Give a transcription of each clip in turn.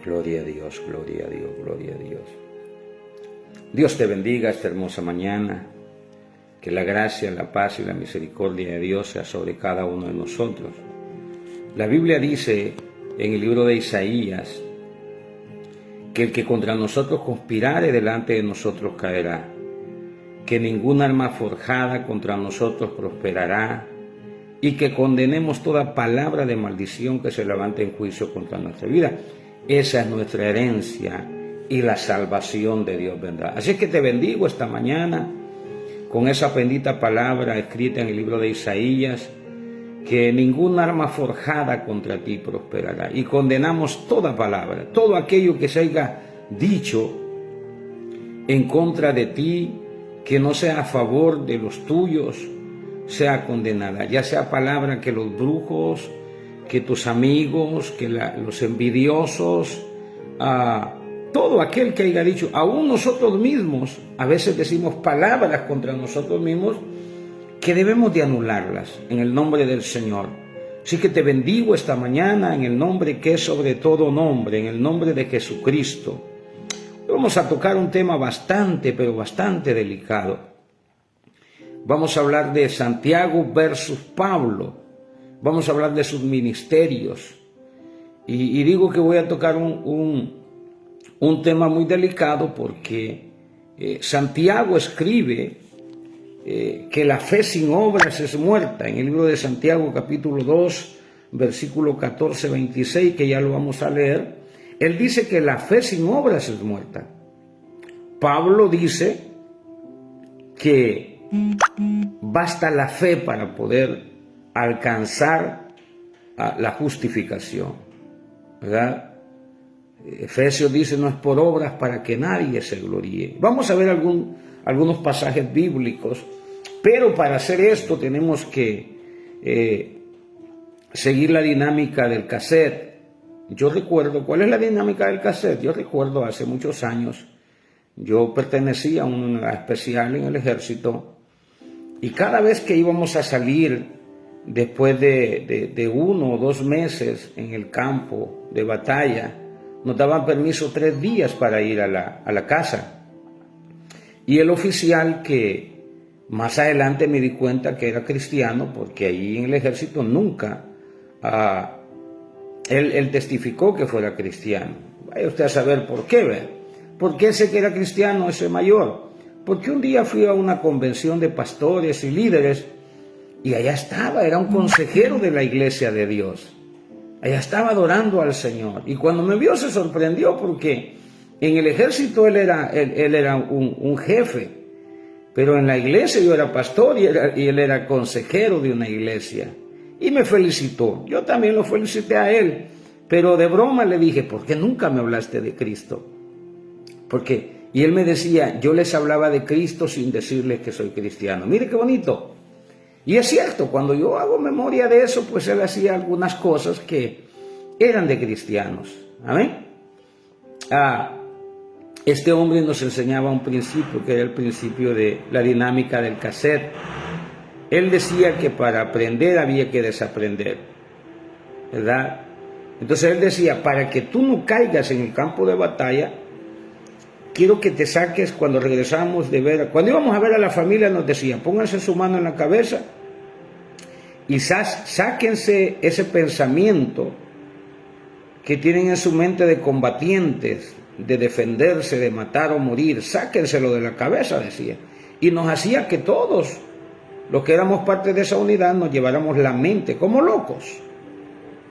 Gloria a Dios, gloria a Dios, gloria a Dios. Dios te bendiga esta hermosa mañana. Que la gracia, la paz y la misericordia de Dios sea sobre cada uno de nosotros. La Biblia dice en el libro de Isaías que el que contra nosotros conspirare, delante de nosotros caerá. Que ninguna arma forjada contra nosotros prosperará, y que condenemos toda palabra de maldición que se levante en juicio contra nuestra vida. Esa es nuestra herencia y la salvación de Dios vendrá. Así que te bendigo esta mañana con esa bendita palabra escrita en el libro de Isaías, que ninguna arma forjada contra ti prosperará. Y condenamos toda palabra, todo aquello que se haya dicho en contra de ti, que no sea a favor de los tuyos, sea condenada. Ya sea palabra que los brujos, que tus amigos, que los envidiosos, todo aquel que haya dicho, aún nosotros mismos, a veces decimos palabras contra nosotros mismos, que debemos de anularlas en el nombre del Señor. Así que te bendigo esta mañana en el nombre que es sobre todo nombre, en el nombre de Jesucristo. Vamos a tocar un tema bastante, pero bastante delicado. Vamos a hablar de Santiago versus Pablo. Vamos a hablar de sus ministerios. Y digo que voy a tocar un tema muy delicado porque Santiago escribe que la fe sin obras es muerta. En el libro de Santiago capítulo 2, versículo 14-26, que ya lo vamos a leer, él dice que la fe sin obras es muerta. Pablo dice que basta la fe para poder alcanzar la justificación, ¿verdad? Efesios dice, no es por obras para que nadie se gloríe. Vamos a ver algunos pasajes bíblicos, pero para hacer esto tenemos que seguir la dinámica del cassette. Yo recuerdo, ¿cuál es la dinámica del cassette? Yo recuerdo hace muchos años, yo pertenecía a una especial en el ejército, y cada vez que íbamos a salir después de 1 o 2 meses en el campo de batalla, nos daban permiso 3 días para ir a la casa. Y el oficial, que más adelante me di cuenta que era cristiano, porque ahí en el ejército nunca, él testificó que fuera cristiano. Vaya usted a saber por qué, ¿ve? ¿Por qué sé que era cristiano ese mayor? Porque un día fui a una convención de pastores y líderes, y allá estaba, era un consejero de la iglesia de Dios. Allá estaba adorando al Señor. Y cuando me vio se sorprendió porque en el ejército él era un jefe. Pero en la iglesia yo era pastor y él era consejero de una iglesia. Y me felicitó. Yo también lo felicité a él. Pero de broma le dije, ¿por qué nunca me hablaste de Cristo? Y él me decía, yo les hablaba de Cristo sin decirles que soy cristiano. Mire qué bonito. Y es cierto, cuando yo hago memoria de eso, pues él hacía algunas cosas que eran de cristianos. Amén. Este hombre nos enseñaba un principio, que era el principio de la dinámica del cassette. Él decía que para aprender había que desaprender, ¿verdad? Entonces él decía, para que tú no caigas en el campo de batalla, quiero que te saques, cuando regresamos de ver, cuando íbamos a ver a la familia nos decía, pónganse su mano en la cabeza y sáquense ese pensamiento que tienen en su mente de combatientes, de defenderse, de matar o morir, sáquenselo de la cabeza, decía. Y nos hacía que todos los que éramos parte de esa unidad nos lleváramos la mente como locos.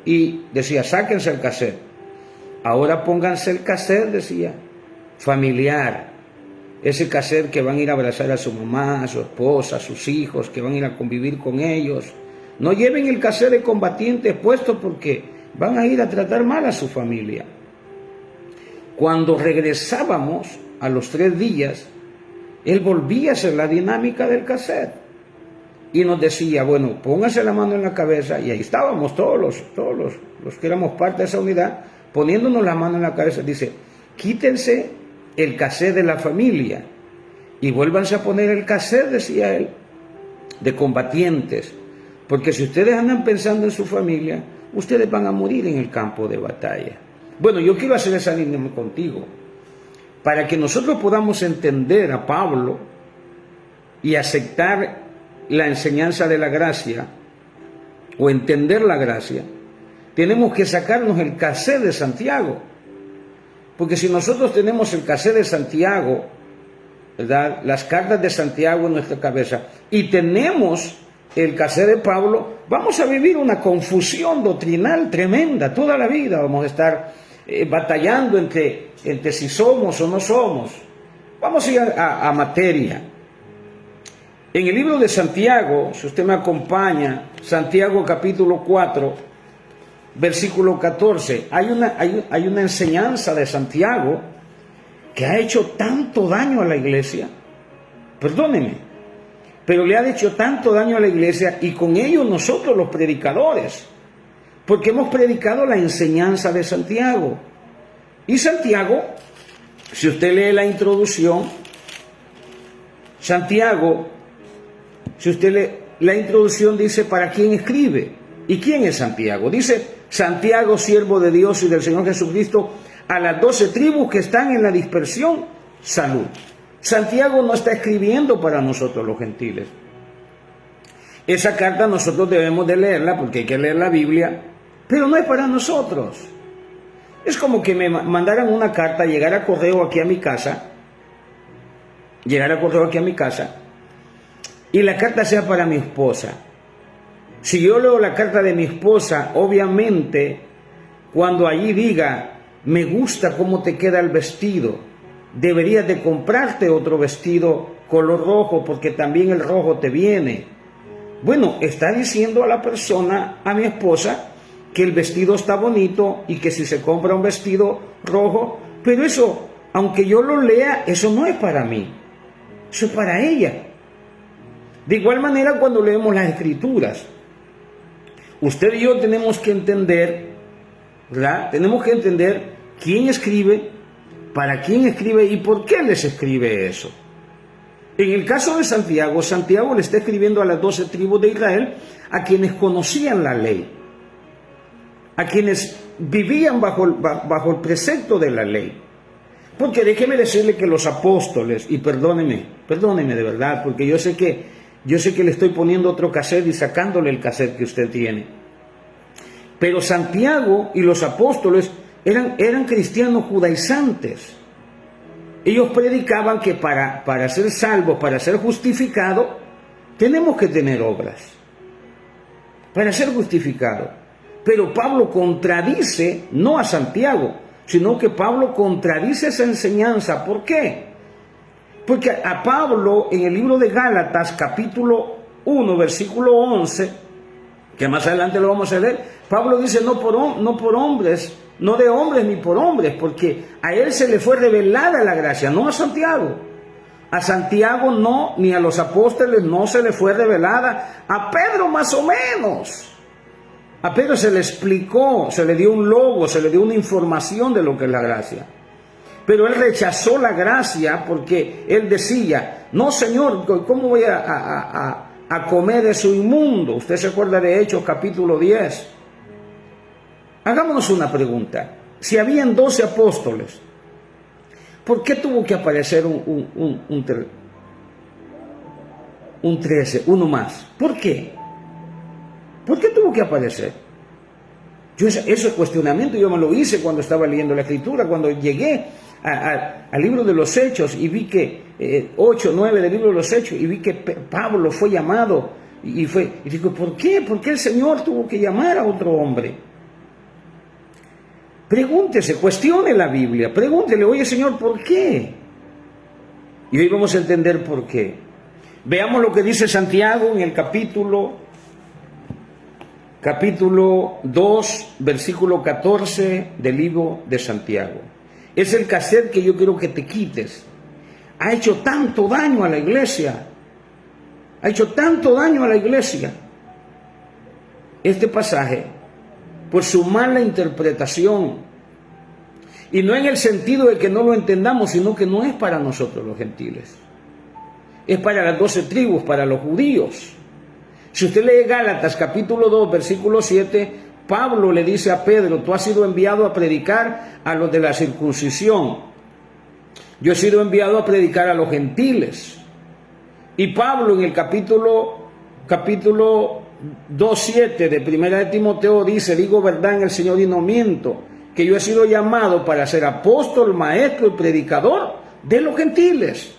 Y decía, sáquense el cassette. Ahora pónganse el cassette, decía, familiar, ese cassette que van a ir a abrazar a su mamá, a su esposa, a sus hijos, que van a ir a convivir con ellos. No lleven el cassette de combatientes puesto porque van a ir a tratar mal a su familia. Cuando regresábamos a los 3 días, él volvía a hacer la dinámica del cassette y nos decía, bueno, pónganse la mano en la cabeza, y ahí estábamos todos los que éramos parte de esa unidad, poniéndonos la mano en la cabeza. Dice, quítense el cassette de la familia y vuélvanse a poner el cassette, decía él, de combatientes, porque si ustedes andan pensando en su familia, ustedes van a morir en el campo de batalla. Bueno, yo quiero hacer esa línea contigo, para que nosotros podamos entender a Pablo y aceptar la enseñanza de la gracia, o entender la gracia. Tenemos que sacarnos el cassette de Santiago, porque si nosotros tenemos el cassette de Santiago, ¿verdad?, las cartas de Santiago en nuestra cabeza, y tenemos el cassette de Pablo, vamos a vivir una confusión doctrinal tremenda toda la vida. Vamos a estar batallando entre si somos o no somos. Vamos a ir a materia. En el libro de Santiago, si usted me acompaña, Santiago capítulo 4, versículo 14, hay una enseñanza de Santiago que ha hecho tanto daño a la iglesia. Perdóneme, pero le ha hecho tanto daño a la iglesia, y con ello nosotros los predicadores, porque hemos predicado la enseñanza de Santiago. Y Santiago, si usted lee la introducción, Santiago, si usted lee la introducción, dice para quién escribe. ¿Y quién es Santiago? Dice: Santiago, siervo de Dios y del Señor Jesucristo, a las 12 tribus que están en la dispersión, salud. Santiago no está escribiendo para nosotros los gentiles. Esa carta nosotros debemos de leerla, porque hay que leer la Biblia, pero no es para nosotros. Es como que me mandaran una carta, llegara a correo aquí a mi casa, y la carta sea para mi esposa. Si yo leo la carta de mi esposa, obviamente, cuando allí diga: me gusta cómo te queda el vestido, deberías de comprarte otro vestido color rojo, porque también el rojo te viene. Bueno, está diciendo a la persona, a mi esposa, que el vestido está bonito y que si se compra un vestido rojo, pero eso, aunque yo lo lea, eso no es para mí, eso es para ella. De igual manera, cuando leemos las Escrituras, usted y yo tenemos que entender, ¿verdad? Tenemos que entender quién escribe, para quién escribe y por qué les escribe eso. En el caso de Santiago, Santiago le está escribiendo a las 12 tribus de Israel, a quienes conocían la ley, a quienes vivían bajo el precepto de la ley. Porque déjeme decirle que los apóstoles, y perdóneme de verdad, porque yo sé que le estoy poniendo otro cassette y sacándole el cassette que usted tiene. Pero Santiago y los apóstoles eran cristianos judaizantes. Ellos predicaban que para ser salvos, para ser justificados, tenemos que tener obras. Para ser justificados. Pero Pablo contradice, no a Santiago, sino que Pablo contradice esa enseñanza. ¿Por qué? Porque a Pablo, en el libro de Gálatas, capítulo 1, versículo 11, que más adelante lo vamos a leer, Pablo dice: no por hombres, no de hombres ni por hombres, porque a él se le fue revelada la gracia, no a Santiago. A Santiago no, ni a los apóstoles no se le fue revelada. A Pedro más o menos. A Pedro se le explicó, se le dio un logo, se le dio una información de lo que es la gracia. Pero él rechazó la gracia porque él decía: no, Señor, ¿cómo voy a comer eso inmundo? Usted se acuerda de Hechos capítulo 10. Hagámonos una pregunta. Si habían 12 apóstoles, ¿por qué tuvo que aparecer un 13, uno más? ¿Por qué? ¿Por qué tuvo que aparecer? Ese cuestionamiento yo me lo hice cuando estaba leyendo la Escritura, cuando llegué al libro de los Hechos y vi que 8, 9 del libro de los Hechos, y vi que Pablo fue llamado y digo: ¿por qué? ¿Por qué el Señor tuvo que llamar a otro hombre? Pregúntese, cuestione la Biblia, pregúntele: oye, Señor, ¿por qué? Y hoy vamos a entender por qué. Veamos lo que dice Santiago en el capítulo 2, versículo 14 del libro de Santiago. Es el cassette que yo quiero que te quites. Ha hecho tanto daño a la iglesia. Ha hecho tanto daño a la iglesia este pasaje, por su mala interpretación. Y no en el sentido de que no lo entendamos, sino que no es para nosotros los gentiles. Es para las 12 tribus, para los judíos. Si usted lee Gálatas capítulo 2, versículo 7, Pablo le dice a Pedro: tú has sido enviado a predicar a los de la circuncisión, yo he sido enviado a predicar a los gentiles. Y Pablo en el capítulo 2:7 de Primera de Timoteo dice: digo verdad en el Señor y no miento, que yo he sido llamado para ser apóstol, maestro y predicador de los gentiles.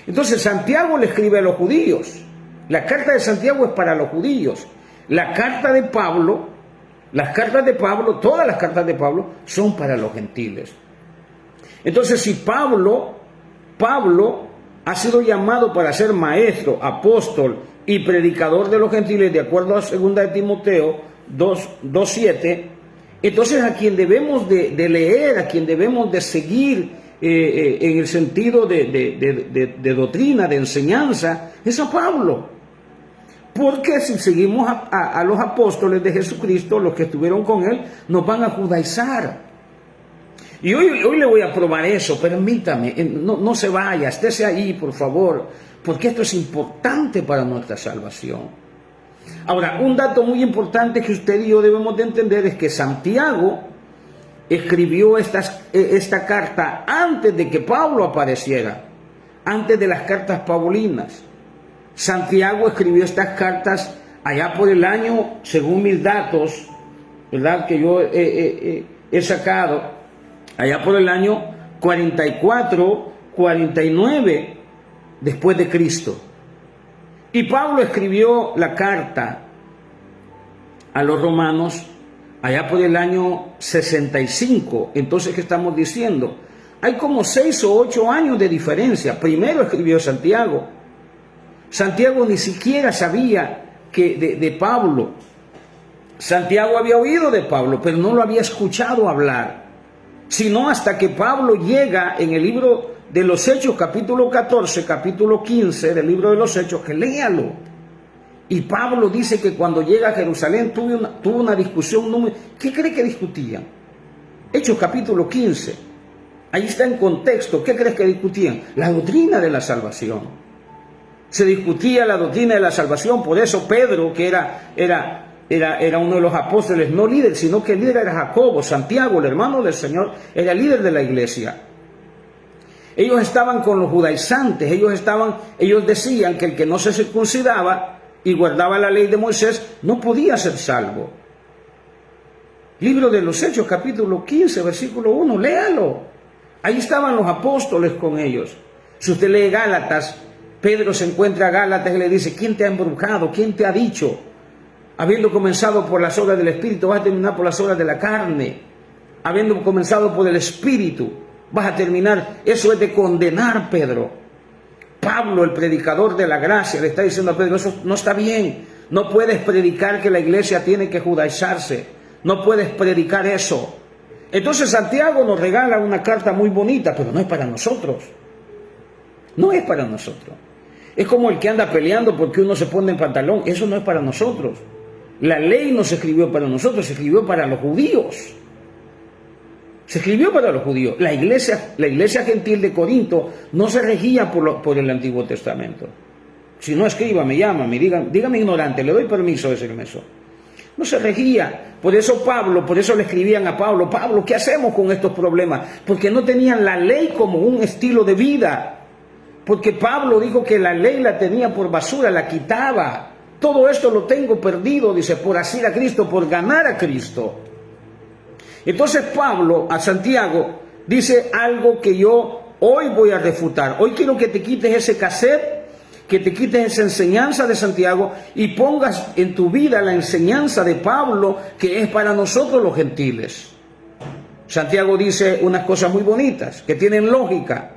Entonces Santiago le escribe a los judíos. La carta de Santiago es para los judíos. La carta de Pablo, todas las cartas de Pablo son para los gentiles. Entonces, si Pablo ha sido llamado para ser maestro, apóstol y predicador de los gentiles, de acuerdo a 2 de Timoteo 2:7, entonces a quien debemos de leer, a quien debemos de seguir en el sentido de doctrina, de enseñanza, es a Pablo. Porque si seguimos a los apóstoles de Jesucristo, los que estuvieron con él, nos van a judaizar. Y hoy le voy a probar eso. Permítame, no se vaya, estése ahí, por favor, porque esto es importante para nuestra salvación. Ahora, un dato muy importante que usted y yo debemos de entender es que Santiago escribió esta carta antes de que Pablo apareciera, antes de las cartas paulinas. Santiago escribió estas cartas allá por el año, según mis datos, ¿verdad?, que yo he sacado, allá por el año 44, 49 después de Cristo. Y Pablo escribió la carta a los romanos allá por el año 65. Entonces, ¿qué estamos diciendo? Hay como 6 o 8 años de diferencia. Primero escribió Santiago. Santiago ni siquiera sabía de Pablo. Santiago había oído de Pablo, pero no lo había escuchado hablar, sino hasta que Pablo llega en el libro de los Hechos, capítulo 14, capítulo 15 del libro de los Hechos, que léalo. Y Pablo dice que cuando llega a Jerusalén tuvo una discusión. ¿Qué cree que discutían? Hechos capítulo 15. Ahí está en contexto. ¿Qué crees que discutían? La doctrina de la salvación. Se discutía la doctrina de la salvación. Por eso Pedro, que era uno de los apóstoles, no líder, sino que el líder era Jacobo. Santiago, el hermano del Señor, era líder de la iglesia. Ellos estaban con los judaizantes. Ellos decían que el que no se circuncidaba y guardaba la ley de Moisés no podía ser salvo. Libro de los Hechos, capítulo 15, versículo 1, léalo. Ahí estaban los apóstoles con ellos. Si usted lee Gálatas, Pedro se encuentra a Gálatas y le dice: ¿quién te ha embrujado? ¿Quién te ha dicho? Habiendo comenzado por las obras del Espíritu, vas a terminar por las obras de la carne. Habiendo comenzado por el Espíritu, vas a terminar. Eso es de condenar, Pedro. Pablo, el predicador de la gracia, le está diciendo a Pedro: eso no está bien. No puedes predicar que la iglesia tiene que judaizarse. No puedes predicar eso. Entonces Santiago nos regala una carta muy bonita, pero no es para nosotros. No es para nosotros. Es como el que anda peleando porque uno se pone en pantalón. Eso no es para nosotros. La ley no se escribió para nosotros, se escribió para los judíos. Se escribió para los judíos. La iglesia gentil de Corinto no se regía por el Antiguo Testamento. Si no, escríbame, llámame, dígame ignorante, le doy permiso de decirme eso. No se regía. Por eso le escribían a Pablo: Pablo, ¿qué hacemos con estos problemas? Porque no tenían la ley como un estilo de vida. Porque Pablo dijo que la ley la tenía por basura, la quitaba. Todo esto lo tengo perdido, dice, por asir a Cristo, por ganar a Cristo. Entonces Pablo a Santiago dice algo que yo hoy voy a refutar. Hoy quiero que te quites ese cassette, que te quites esa enseñanza de Santiago y pongas en tu vida la enseñanza de Pablo, que es para nosotros los gentiles. Santiago dice unas cosas muy bonitas que tienen lógica.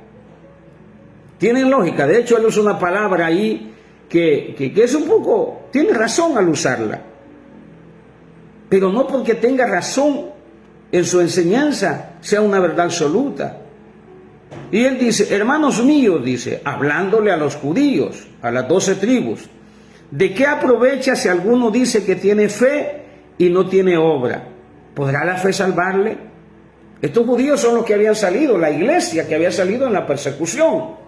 Tienen lógica. De hecho, él usa una palabra ahí que es un poco, tiene razón al usarla, pero no porque tenga razón en su enseñanza sea una verdad absoluta. Y él dice: hermanos míos, dice, hablándole a los judíos, a las 12 tribus, ¿de qué aprovecha si alguno dice que tiene fe y no tiene obra? ¿Podrá la fe salvarle? Estos judíos son los que habían salido, la iglesia que había salido en la persecución.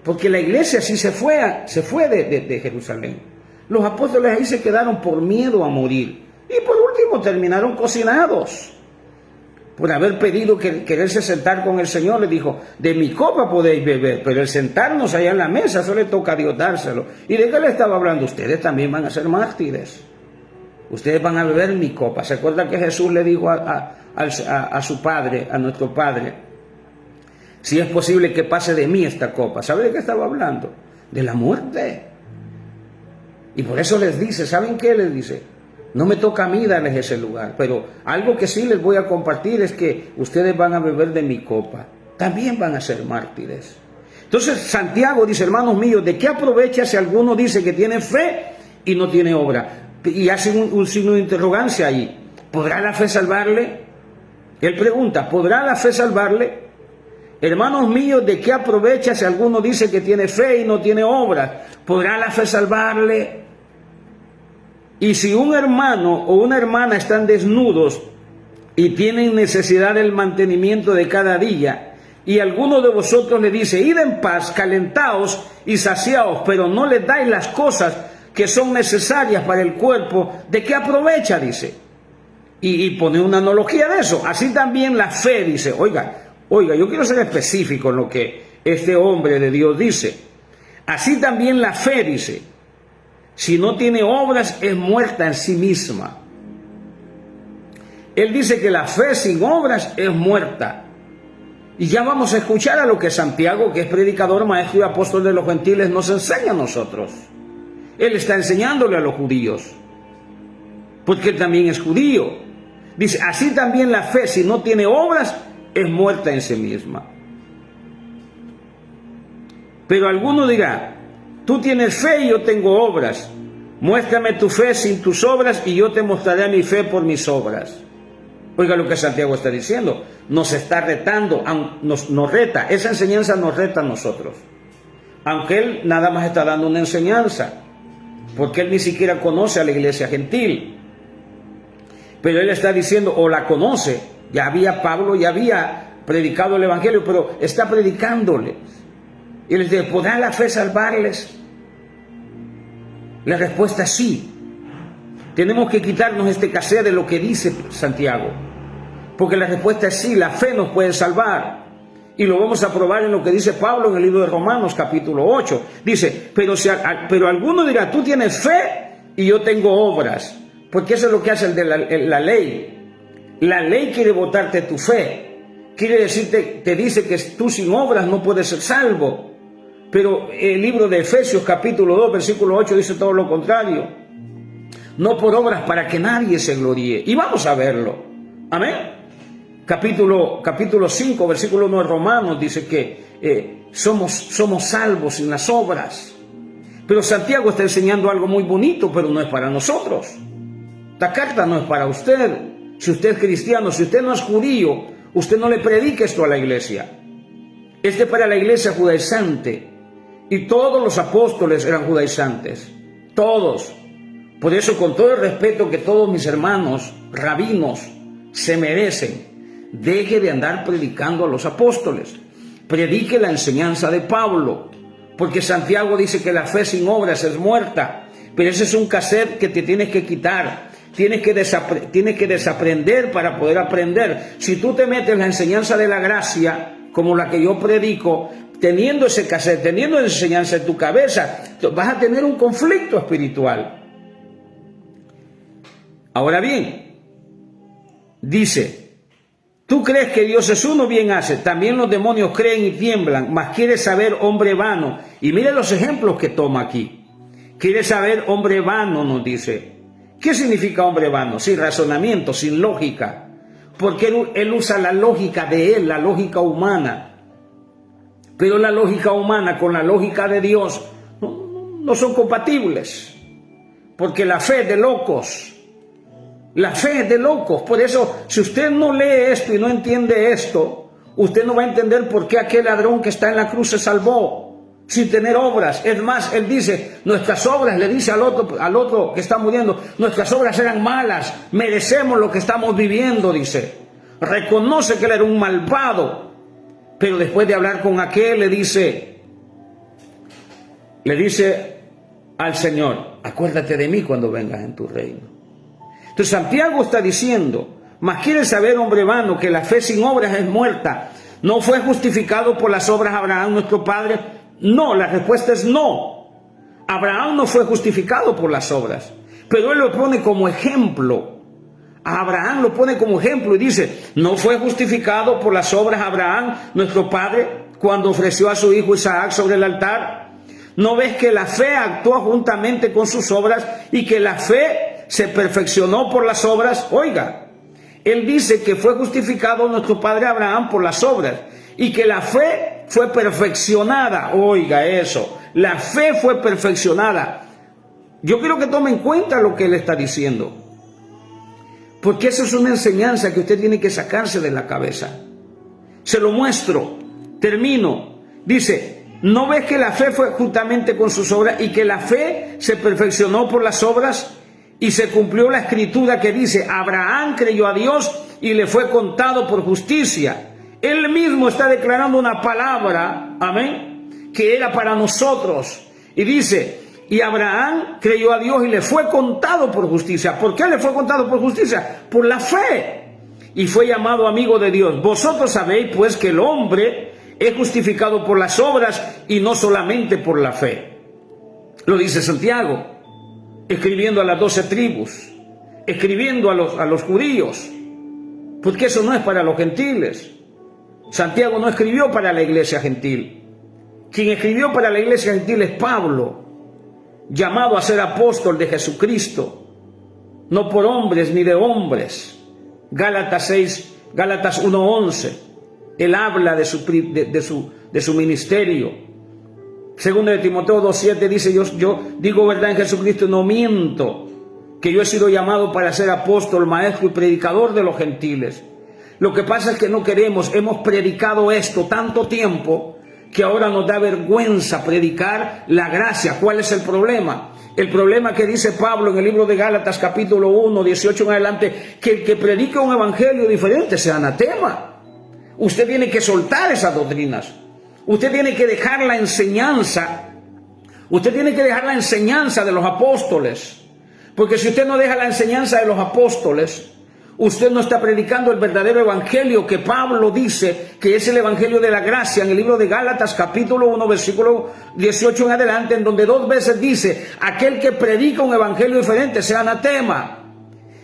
Porque la iglesia sí se fue de Jerusalén. Los apóstoles ahí se quedaron por miedo a morir. Y por último terminaron cocinados. Por haber pedido quererse sentar con el Señor, le dijo, de mi copa podéis beber, pero el sentarnos allá en la mesa, eso le toca a Dios dárselo. ¿Y de qué le estaba hablando? Ustedes también van a ser mártires. Ustedes van a beber mi copa. ¿Se acuerdan que Jesús le dijo a su Padre, a nuestro Padre, si es posible que pase de mí esta copa? ¿Sabe de qué estaba hablando? De la muerte. Y por eso les dice, ¿saben qué les dice? No me toca a mí darles ese lugar, pero algo que sí les voy a compartir es que ustedes van a beber de mi copa. También van a ser mártires. Entonces Santiago dice, hermanos míos, ¿de qué aprovecha si alguno dice que tiene fe y no tiene obra? Y hace un signo de interrogancia ahí. ¿Podrá la fe salvarle? Él pregunta, ¿podrá la fe salvarle? Hermanos míos, ¿de qué aprovecha si alguno dice que tiene fe y no tiene obras? ¿Podrá la fe salvarle? Y si un hermano o una hermana están desnudos y tienen necesidad del mantenimiento de cada día, y alguno de vosotros le dice, id en paz, calentaos y saciaos, pero no les dais las cosas que son necesarias para el cuerpo, ¿de qué aprovecha? Dice. Y pone una analogía de eso. Así también la fe, dice, oiga, yo quiero ser específico en lo que este hombre de Dios dice. Así también la fe, dice, si no tiene obras, es muerta en sí misma. Él dice que la fe sin obras es muerta. Y ya vamos a escuchar a lo que Santiago, que es predicador, maestro y apóstol de los gentiles, nos enseña a nosotros. Él está enseñándole a los judíos, porque él también es judío. Dice, así también la fe, si no tiene obras, es muerta en sí misma. Pero alguno dirá, tú tienes fe y yo tengo obras. Muéstrame tu fe sin tus obras y yo te mostraré mi fe por mis obras. Oiga lo que Santiago está diciendo. Nos está retando, nos reta. Esa enseñanza nos reta a nosotros. Aunque él nada más está dando una enseñanza, porque él ni siquiera conoce a la iglesia gentil. Pero él está diciendo, o la conoce. Pablo ya había predicado el evangelio, pero está predicándole. Y les dice, ¿podrá la fe salvarles? La respuesta es sí. Tenemos que quitarnos este cassette de lo que dice Santiago, porque la respuesta es sí, la fe nos puede salvar. Y lo vamos a probar en lo que dice Pablo en el libro de Romanos capítulo 8. Dice, pero alguno dirá, tú tienes fe y yo tengo obras, porque eso es lo que hace la ley. La ley quiere botarte tu fe, quiere decirte, te dice que tú sin obras no puedes ser salvo. Pero el libro de Efesios capítulo 2 versículo 8 dice todo lo contrario. No por obras para que nadie se gloríe. Y vamos a verlo. Amén. Capítulo 5 versículo 1 de Romanos dice que somos salvos sin las obras. Pero Santiago está enseñando algo muy bonito, pero no es para nosotros. Esta carta no es para usted. Si usted es cristiano, si usted no es judío, usted no le predique esto a la iglesia. Este es para la iglesia judaizante. Y todos los apóstoles eran judaizantes. Todos. Por eso, con todo el respeto que todos mis hermanos rabinos se merecen, deje de andar predicando a los apóstoles. Predique la enseñanza de Pablo. Porque Santiago dice que la fe sin obras es muerta. Pero ese es un cassette que te tienes que quitar. Tienes que desaprender para poder aprender. Si tú te metes en la enseñanza de la gracia, como la que yo predico, teniendo ese cassette, teniendo esa enseñanza en tu cabeza, vas a tener un conflicto espiritual. Ahora bien, dice, tú crees que Dios es uno, bien hace, también los demonios creen y tiemblan, mas quieres saber, hombre vano. Y mire los ejemplos que toma aquí. Quieres saber, hombre vano, nos dice. ¿Qué significa hombre vano? Sin razonamiento, sin lógica. Porque él usa la lógica de él, la lógica humana. Pero la lógica humana con la lógica de Dios no son compatibles. Porque la fe es de locos. La fe es de locos. Por eso, si usted no lee esto y no entiende esto, usted no va a entender por qué aquel ladrón que está en la cruz se salvó sin tener obras. Es más, él dice, nuestras obras, le dice al otro que está muriendo, nuestras obras eran malas, merecemos lo que estamos viviendo, dice. Reconoce que él era un malvado, pero después de hablar con aquel le dice al Señor, acuérdate de mí cuando vengas en tu reino. Entonces Santiago está diciendo, mas quiere saber, hombre vano, que la fe sin obras es muerta. ¿No fue justificado por las obras Abraham nuestro padre? No, la respuesta es no. Abraham no fue justificado por las obras, pero él lo pone como ejemplo. A Abraham lo pone como ejemplo y dice, ¿no fue justificado por las obras Abraham nuestro padre cuando ofreció a su hijo Isaac sobre el altar? ¿No ves que la fe actuó juntamente con sus obras y que la fe se perfeccionó por las obras? Oiga, él dice que fue justificado nuestro padre Abraham por las obras y que la fe fue perfeccionada. Oiga eso, la fe fue perfeccionada. Yo quiero que tome en cuenta lo que él está diciendo, porque eso es una enseñanza que usted tiene que sacarse de la cabeza. Se lo muestro, termino. Dice, ¿no ves que la fe fue juntamente con sus obras y que la fe se perfeccionó por las obras? Y se cumplió la escritura que dice, Abraham creyó a Dios y le fue contado por justicia. Él mismo está declarando una palabra, amén, que era para nosotros. Y dice, y Abraham creyó a Dios y le fue contado por justicia. ¿Por qué le fue contado por justicia? Por la fe. Y fue llamado amigo de Dios. Vosotros sabéis pues que el hombre es justificado por las obras y no solamente por la fe. Lo dice Santiago, escribiendo a las 12 tribus, escribiendo a los judíos, porque eso no es para los gentiles. Santiago no escribió para la iglesia gentil. Quien escribió para la iglesia gentil es Pablo, llamado a ser apóstol de Jesucristo, no por hombres ni de hombres. Gálatas 1:11, él habla de su ministerio. Segunda de Timoteo 2:7 dice, yo digo verdad en Jesucristo, no miento, que yo he sido llamado para ser apóstol, maestro y predicador de los gentiles. Lo que pasa es que no queremos, hemos predicado esto tanto tiempo que ahora nos da vergüenza predicar la gracia. ¿Cuál es el problema? El problema que dice Pablo en el libro de Gálatas capítulo 1, 18 en adelante, que el que predica un evangelio diferente sea anatema. Usted tiene que soltar esas doctrinas. Usted tiene que dejar la enseñanza. Usted tiene que dejar la enseñanza de los apóstoles. Porque si usted no deja la enseñanza de los apóstoles, usted no está predicando el verdadero evangelio que Pablo dice que es el evangelio de la gracia en el libro de Gálatas capítulo 1 versículo 18 en adelante, en donde 2 veces dice, aquel que predica un evangelio diferente sea anatema.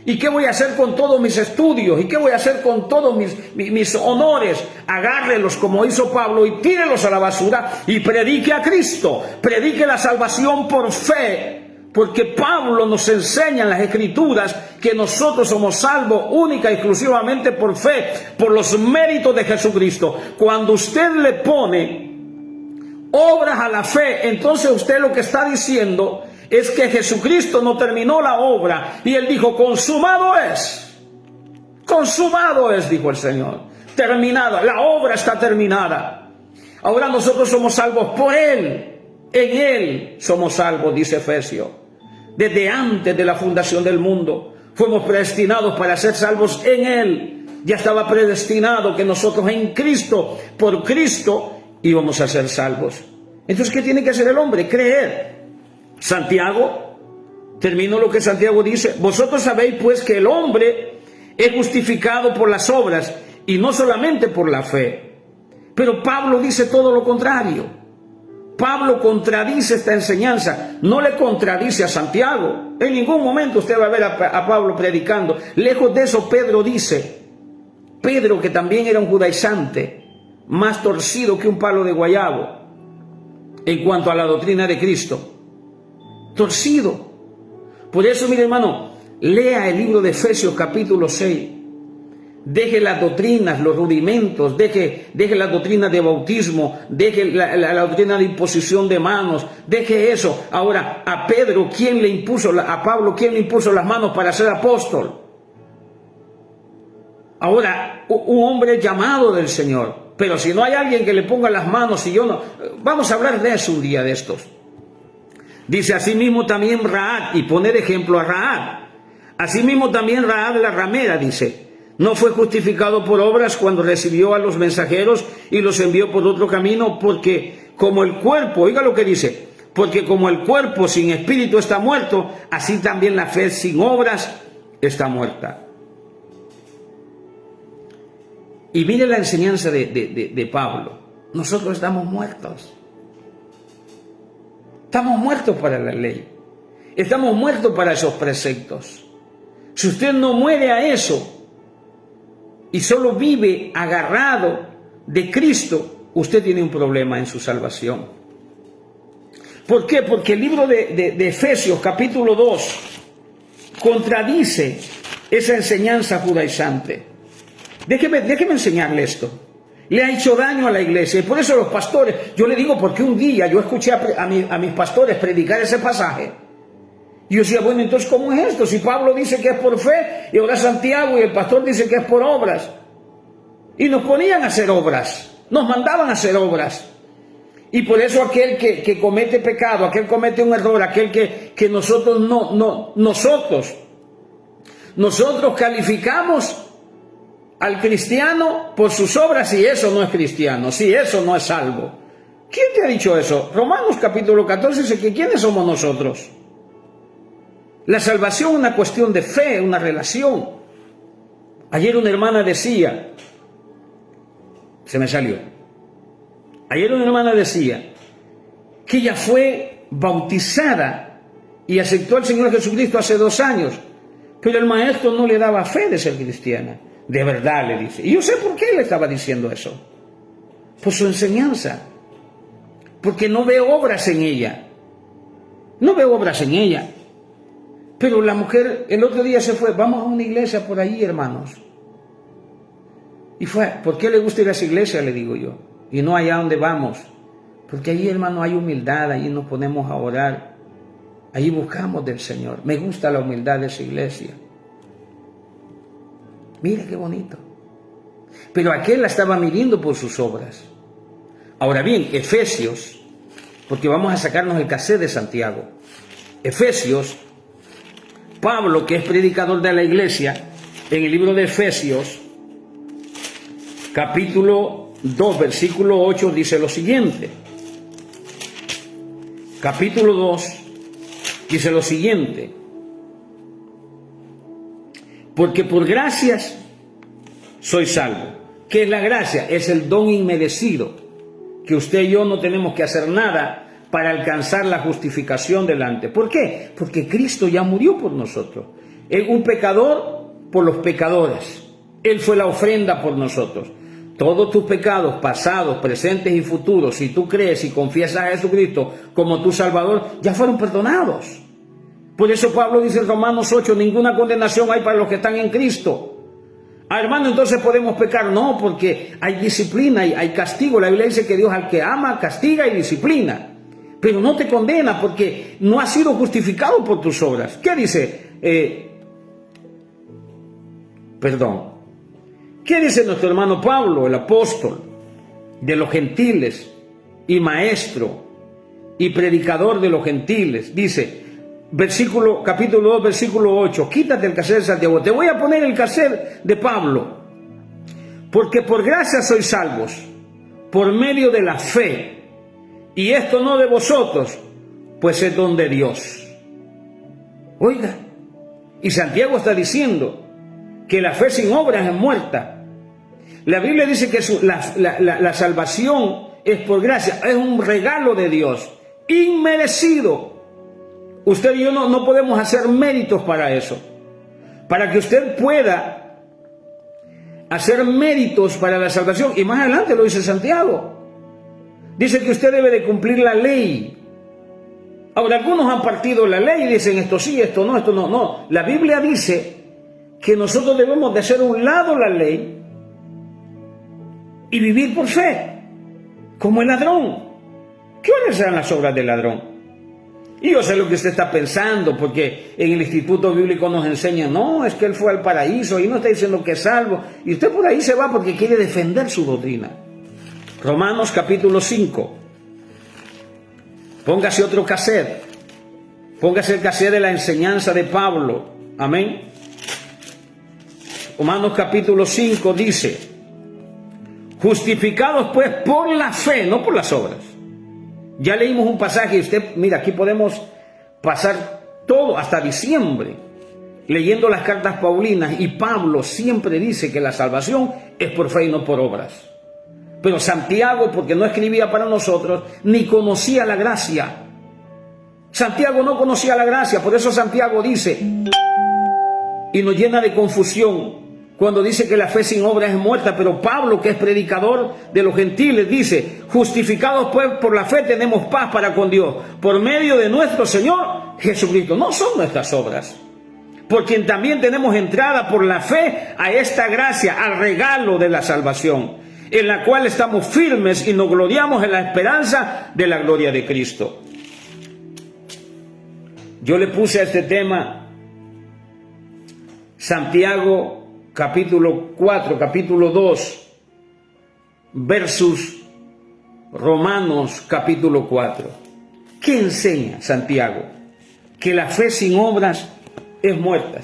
¿Y qué voy a hacer con todos mis estudios? ¿Y qué voy a hacer con todos mis honores? Agárrelos como hizo Pablo y tírelos a la basura y predique a Cristo. Predique la salvación por fe. Porque Pablo nos enseña en las Escrituras que nosotros somos salvos única y exclusivamente por fe, por los méritos de Jesucristo. Cuando usted le pone obras a la fe, entonces usted lo que está diciendo es que Jesucristo no terminó la obra y él dijo, consumado es, dijo el Señor, terminada, la obra está terminada. Ahora nosotros somos salvos por él, en él somos salvos, dice Efesios. Desde antes de la fundación del mundo fuimos predestinados para ser salvos en él. Ya estaba predestinado que nosotros en Cristo, por Cristo, íbamos a ser salvos. Entonces, ¿qué tiene que hacer el hombre? Creer. Santiago, termino lo que Santiago dice, vosotros sabéis pues que el hombre es justificado por las obras y no solamente por la fe. Pero Pablo dice todo lo contrario. Pablo contradice esta enseñanza, no le contradice a Santiago. En ningún momento usted va a ver a Pablo predicando. Lejos de eso, Pedro dice, Pedro que también era un judaizante, más torcido que un palo de guayabo en cuanto a la doctrina de Cristo. Torcido. Por eso, mire hermano, lea el libro de Efesios capítulo 6. Deje las doctrinas, los rudimentos, deje las doctrinas de bautismo, deje la doctrina de imposición de manos, deje eso. Ahora, a Pedro, a Pablo, ¿quién le impuso las manos para ser apóstol? Ahora, un hombre llamado del Señor. Pero si no hay alguien que le ponga las manos, y yo no, vamos a hablar de eso un día de estos. Dice, asimismo también Rahab, y pone de ejemplo a Rahab. Asimismo también Rahab la ramera, dice, no fue justificado por obras cuando recibió a los mensajeros y los envió por otro camino, porque como el cuerpo, oiga lo que dice, porque como el cuerpo sin espíritu está muerto, así también la fe sin obras está muerta. Y mire la enseñanza de Pablo. Nosotros estamos muertos. Estamos muertos para la ley. Estamos muertos para esos preceptos. Si usted no muere a eso y solo vive agarrado de Cristo, usted tiene un problema en su salvación. ¿Por qué? Porque el libro de Efesios capítulo 2 contradice esa enseñanza judaizante. Déjeme enseñarle esto. Le ha hecho daño a la iglesia y por eso los pastores, yo le digo porque un día yo escuché a mis pastores predicar ese pasaje y yo decía, bueno, entonces ¿cómo es esto? Si Pablo dice que es por fe y ahora Santiago y el pastor dice que es por obras, y nos ponían a hacer obras, nos mandaban a hacer obras, y por eso aquel que comete pecado, aquel comete un error, aquel que nosotros calificamos al cristiano por sus obras, si eso no es cristiano, si eso no es salvo. ¿Quién te ha dicho eso? Romanos capítulo 14 dice que ¿quiénes somos nosotros? La salvación es una cuestión de fe, una relación. Ayer una hermana decía, se me salió, ayer una hermana decía que ella fue bautizada y aceptó al Señor Jesucristo hace 2 años, pero el maestro no le daba fe de ser cristiana. De verdad, le dice. Y yo sé por qué le estaba diciendo eso. Por su enseñanza. Porque no veo obras en ella. No veo obras en ella. Pero la mujer el otro día se fue. Vamos a una iglesia por ahí, hermanos. Y fue. ¿Por qué le gusta ir a esa iglesia? Le digo yo. Y no allá donde vamos. Porque ahí, hermano, hay humildad. Ahí nos ponemos a orar. Ahí buscamos del Señor. Me gusta la humildad de esa iglesia. Mira qué bonito. Pero aquel la estaba midiendo por sus obras. Ahora bien, Efesios, porque vamos a sacarnos el cassette de Santiago. Efesios, Pablo, que es predicador de la iglesia, en el libro de Efesios, capítulo 2, versículo 8, dice lo siguiente. Capítulo 2, dice lo siguiente. Porque por gracias soy salvo. ¿Qué es la gracia? Es el don inmerecido, que usted y yo no tenemos que hacer nada para alcanzar la justificación delante. ¿Por qué? Porque Cristo ya murió por nosotros. Un pecador por los pecadores. Él fue la ofrenda por nosotros. Todos tus pecados, pasados, presentes y futuros, si tú crees y confiesas a Jesucristo como tu Salvador, ya fueron perdonados. Por eso Pablo dice en Romanos 8, ninguna condenación hay para los que están en Cristo. Hermano, entonces podemos pecar. No, porque hay disciplina, hay castigo. La Biblia dice que Dios al que ama, castiga y disciplina. Pero no te condena porque no has sido justificado por tus obras. ¿Qué dice? ¿Qué dice nuestro hermano Pablo, el apóstol de los gentiles y maestro y predicador de los gentiles? Dice, capítulo 2, versículo 8, quítate el cassette de Santiago, te voy a poner el cassette de Pablo. Porque por gracia sois salvos, por medio de la fe, y esto no de vosotros, pues es don de Dios. Oiga, y Santiago está diciendo que la fe sin obras es muerta. La Biblia dice que la salvación es por gracia, es un regalo de Dios, inmerecido. Usted y yo no podemos hacer méritos para eso. Para que usted pueda hacer méritos para la salvación, y más adelante lo dice Santiago, dice que usted debe de cumplir la ley. Ahora, algunos han partido la ley y dicen esto sí, esto no, esto no. No, la Biblia dice que nosotros debemos de hacer a un lado la ley y vivir por fe, como el ladrón. ¿Qué serán las obras del ladrón? Y yo sé lo que usted está pensando, porque en el Instituto Bíblico nos enseñan, no, es que él fue al paraíso y no está diciendo que es salvo. Y usted por ahí se va porque quiere defender su doctrina. Romanos capítulo 5. Póngase otro cassette. Póngase el cassette de la enseñanza de Pablo. Amén. Romanos capítulo 5 dice, justificados pues por la fe, no por las obras. Ya leímos un pasaje y usted, mira, aquí podemos pasar todo hasta diciembre. leyendo las cartas paulinas, y Pablo siempre dice que la salvación es por fe y no por obras. Pero Santiago, porque no escribía para nosotros, ni conocía la gracia. Santiago no conocía la gracia, por eso Santiago dice, y nos llena de confusión cuando dice que la fe sin obras es muerta. Pero Pablo, que es predicador de los gentiles, dice, justificados pues por la fe tenemos paz para con Dios, por medio de nuestro Señor Jesucristo. No son nuestras obras, por quien también tenemos entrada por la fe a esta gracia, al regalo de la salvación, en la cual estamos firmes y nos gloriamos en la esperanza de la gloria de Cristo. Yo le puse a este tema Santiago capítulo 4, capítulo 2 versus Romanos capítulo 4. ¿Qué enseña Santiago? Que la fe sin obras es muerta.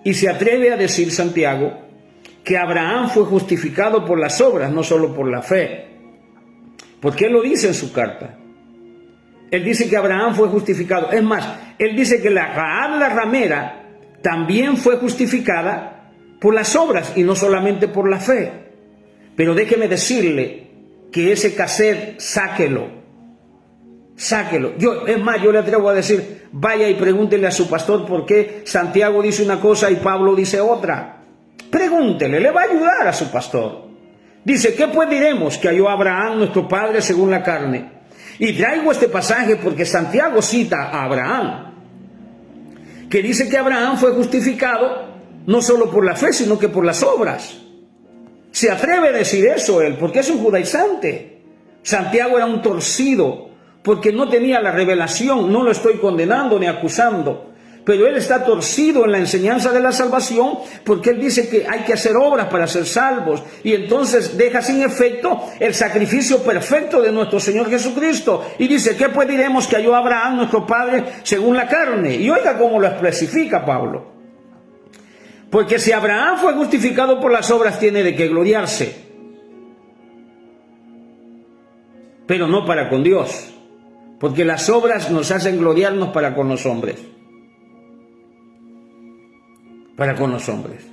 Y se atreve a decir Santiago que Abraham fue justificado por las obras, no solo por la fe. Porque él lo dice en su carta. Él dice que Abraham fue justificado. Es más, él dice que Rahab la ramera también fue justificada por las obras y no solamente por la fe. Pero déjeme decirle que ese cassette, sáquelo. Es más, yo le atrevo a decir, vaya y pregúntele a su pastor por qué Santiago dice una cosa y Pablo dice otra. Pregúntele, le va a ayudar a su pastor. Dice, ¿qué pues diremos? Que halló a Abraham nuestro padre según la carne. Y traigo este pasaje porque Santiago cita a Abraham, que dice que Abraham fue justificado no solo por la fe, sino que por las obras. Se atreve a decir eso él, porque es un judaizante. Santiago era un torcido, porque no tenía la revelación. No lo estoy condenando ni acusando, pero él está torcido en la enseñanza de la salvación, porque él dice que hay que hacer obras para ser salvos, y entonces deja sin efecto el sacrificio perfecto de nuestro Señor Jesucristo, y dice, ¿qué pues diremos que halló a Abraham nuestro padre según la carne? Y oiga cómo lo especifica Pablo. Porque si Abraham fue justificado por las obras, tiene de qué gloriarse, pero no para con Dios, porque las obras nos hacen gloriarnos para con los hombres. Para con los hombres.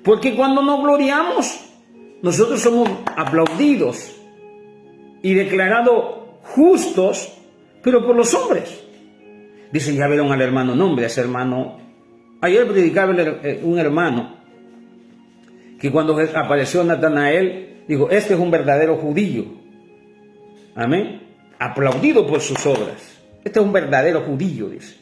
Porque cuando nos gloriamos, nosotros somos aplaudidos y declarados justos, pero por los hombres. Dicen, ya vieron al hermano. No, hombre, ese hermano. Ayer predicaba un hermano que cuando apareció Natanael, dijo, este es un verdadero judío. Amén. Aplaudido por sus obras. Este es un verdadero judío, dice.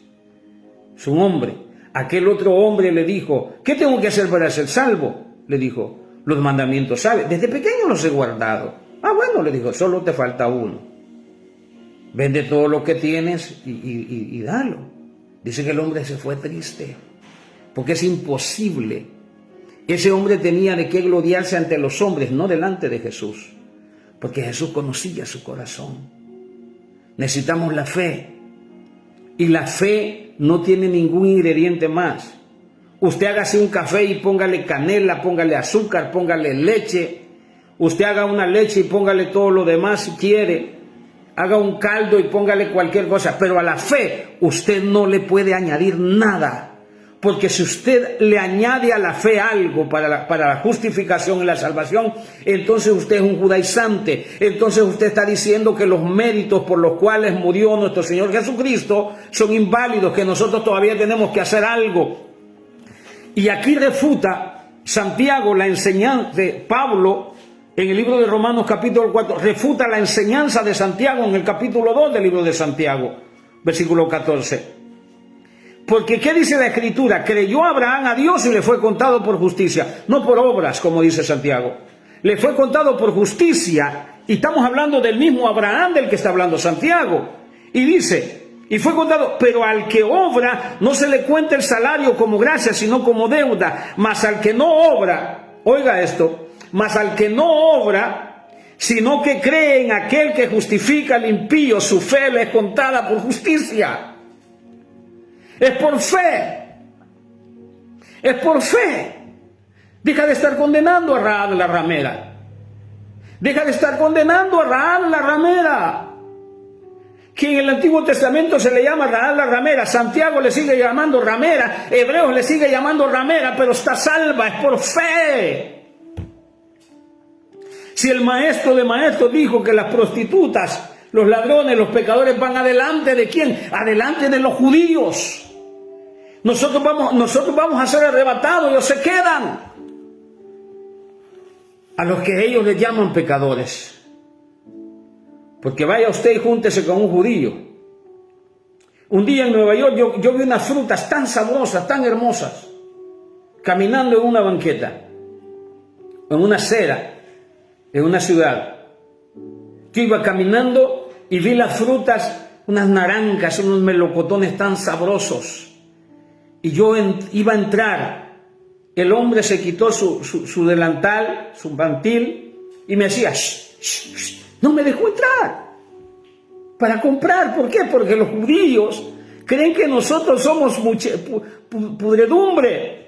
Es un hombre. Aquel otro hombre le dijo, ¿qué tengo que hacer para ser salvo? Le dijo, los mandamientos sabes. Desde pequeño los he guardado. Ah, bueno, le dijo, solo te falta uno. Vende todo lo que tienes y dalo. Dice que el hombre se fue triste, porque es imposible. Ese hombre tenía de qué gloriarse ante los hombres, no delante de Jesús, porque Jesús conocía su corazón. Necesitamos la fe, y la fe no tiene ningún ingrediente más. Usted hágase un café y póngale canela, póngale azúcar, póngale leche. Usted haga una leche y póngale todo lo demás si quiere. Haga un caldo y póngale cualquier cosa. Pero a la fe usted no le puede añadir nada. Porque si usted le añade a la fe algo para la justificación y la salvación, entonces usted es un judaizante. Entonces usted está diciendo que los méritos por los cuales murió nuestro Señor Jesucristo son inválidos, que nosotros todavía tenemos que hacer algo. Y aquí refuta Santiago la enseñanza de Pablo en el libro de Romanos capítulo 4, refuta la enseñanza de Santiago en el capítulo 2 del libro de Santiago, versículo 14. Porque ¿qué dice la Escritura? Creyó Abraham a Dios y le fue contado por justicia, no por obras, como dice Santiago. Le fue contado por justicia, y estamos hablando del mismo Abraham del que está hablando Santiago. Y dice, y fue contado, pero al que obra no se le cuenta el salario como gracia, sino como deuda. Mas al que no obra, oiga esto, mas al que no obra, sino que cree en aquel que justifica al impío, su fe le es contada por justicia. Es por fe. Es por fe. Deja de estar condenando a Rahab la ramera. Deja de estar condenando a Rahab la ramera. que en el Antiguo Testamento se le llama Rahab la ramera, Santiago le sigue llamando ramera, Hebreos le sigue llamando ramera, pero está salva, es por fe. Si el maestro de maestros dijo que las prostitutas, los ladrones, los pecadores van adelante ¿de quién? Adelante de los judíos. Nosotros vamos a ser arrebatados, ellos se quedan. A los que ellos les llaman pecadores. Porque vaya usted y júntese con un judío. Un día en Nueva York yo vi unas frutas tan sabrosas, tan hermosas, caminando en una banqueta, en una acera, en una ciudad. Yo iba caminando y vi las frutas, unas naranjas, unos melocotones tan sabrosos. Y yo iba a entrar. El hombre se quitó su delantal, su mantil, y me hacía, no me dejó entrar para comprar. ¿Por qué? Porque los judíos creen que nosotros somos pudredumbre.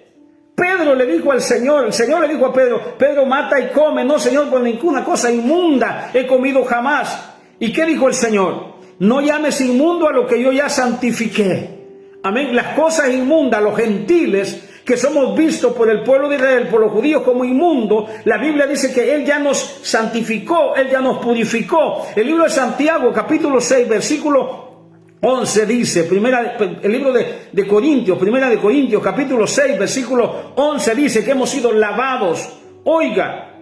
Pedro le dijo al Señor, el Señor le dijo a Pedro, Pedro, mata y come. No, Señor, por ninguna cosa inmunda he comido jamás. ¿Y qué dijo el Señor? No llames inmundo a lo que yo ya santifiqué. Amén. Las cosas inmundas, los gentiles, que somos vistos por el pueblo de Israel, por los judíos como inmundos, la Biblia dice que Él ya nos santificó, Él ya nos purificó. El libro de Santiago, capítulo 6, versículo 11 dice, el libro de Corintios, primera de Corintios, capítulo 6, versículo 11 dice que hemos sido lavados. Oiga,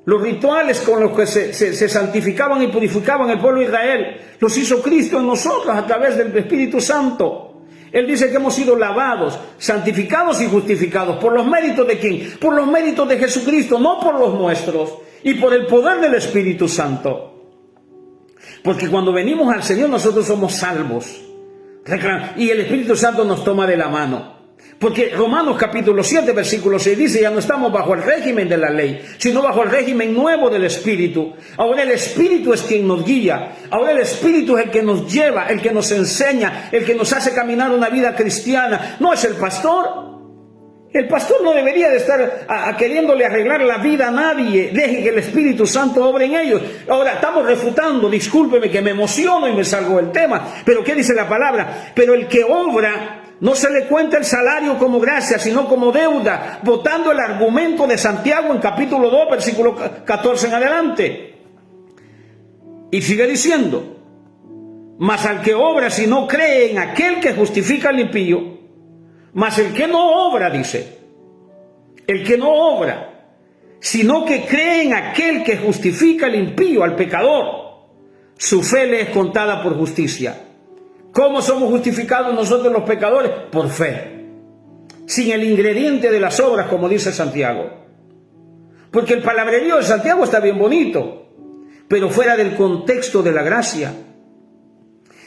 los rituales con los que se santificaban y purificaban el pueblo de Israel, los hizo Cristo en nosotros a través del Espíritu Santo. Él dice que hemos sido lavados, santificados y justificados. ¿Por los méritos de quién? Por los méritos de Jesucristo, no por los nuestros. Y por el poder del Espíritu Santo. Porque cuando venimos al Señor nosotros somos salvos. Y el Espíritu Santo nos toma de la mano. Porque Romanos capítulo 7, versículo 6 dice, ya no estamos bajo el régimen de la ley, sino bajo el régimen nuevo del Espíritu. Ahora el Espíritu es quien nos guía. Ahora el Espíritu es el que nos lleva, el que nos enseña, el que nos hace caminar una vida cristiana. No es el pastor. El pastor no debería de estar queriéndole arreglar la vida a nadie. Deje que el Espíritu Santo obre en ellos. Ahora estamos refutando, discúlpeme que me emociono y me salgo del tema, pero ¿qué dice la palabra? Pero el que obra, no se le cuenta el salario como gracia, sino como deuda, votando el argumento de Santiago en capítulo 2, versículo 14 en adelante. Y sigue diciendo, mas al que obra si no cree en aquel que justifica al impío, mas el que no obra, dice, el que no obra, sino que cree en aquel que justifica al impío, al pecador, su fe le es contada por justicia. ¿Cómo somos justificados nosotros los pecadores? Por fe. Sin el ingrediente de las obras, como dice Santiago. Porque el palabrerío de Santiago está bien bonito, pero fuera del contexto de la gracia.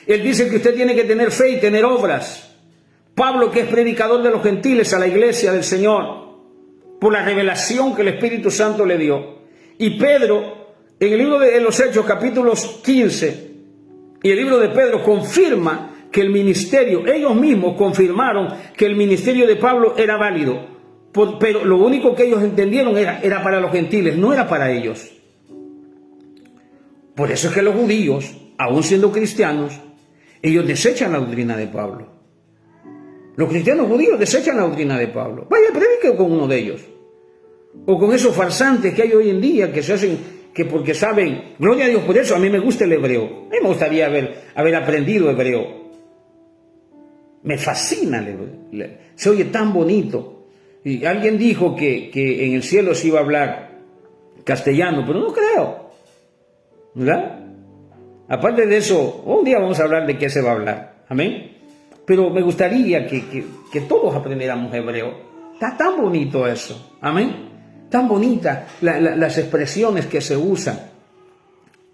Él dice que usted tiene que tener fe y tener obras. Pablo, que es predicador de los gentiles a la iglesia del Señor, por la revelación que el Espíritu Santo le dio. Y Pedro, en el libro de los Hechos, capítulos 15, y el libro de Pedro confirma que el ministerio, ellos mismos confirmaron que el ministerio de Pablo era válido, pero lo único que ellos entendieron era para los gentiles, no era para ellos. Por eso es que los judíos, aún siendo cristianos, ellos desechan la doctrina de Pablo. Los cristianos judíos desechan la doctrina de Pablo. Vaya, predique con uno de ellos. O con esos farsantes que hay hoy en día que se hacen, que porque saben, gloria a Dios por eso, a mí me gusta el hebreo. A mí me gustaría haber aprendido hebreo. Me fascina el hebreo. Se oye tan bonito. Y alguien dijo que en el cielo se iba a hablar castellano, pero no creo. ¿Verdad? Aparte de eso, un día vamos a hablar de qué se va a hablar. Amén. Pero me gustaría que todos aprendiéramos hebreo. Está tan bonito eso. Amén. Tan bonitas las expresiones que se usan.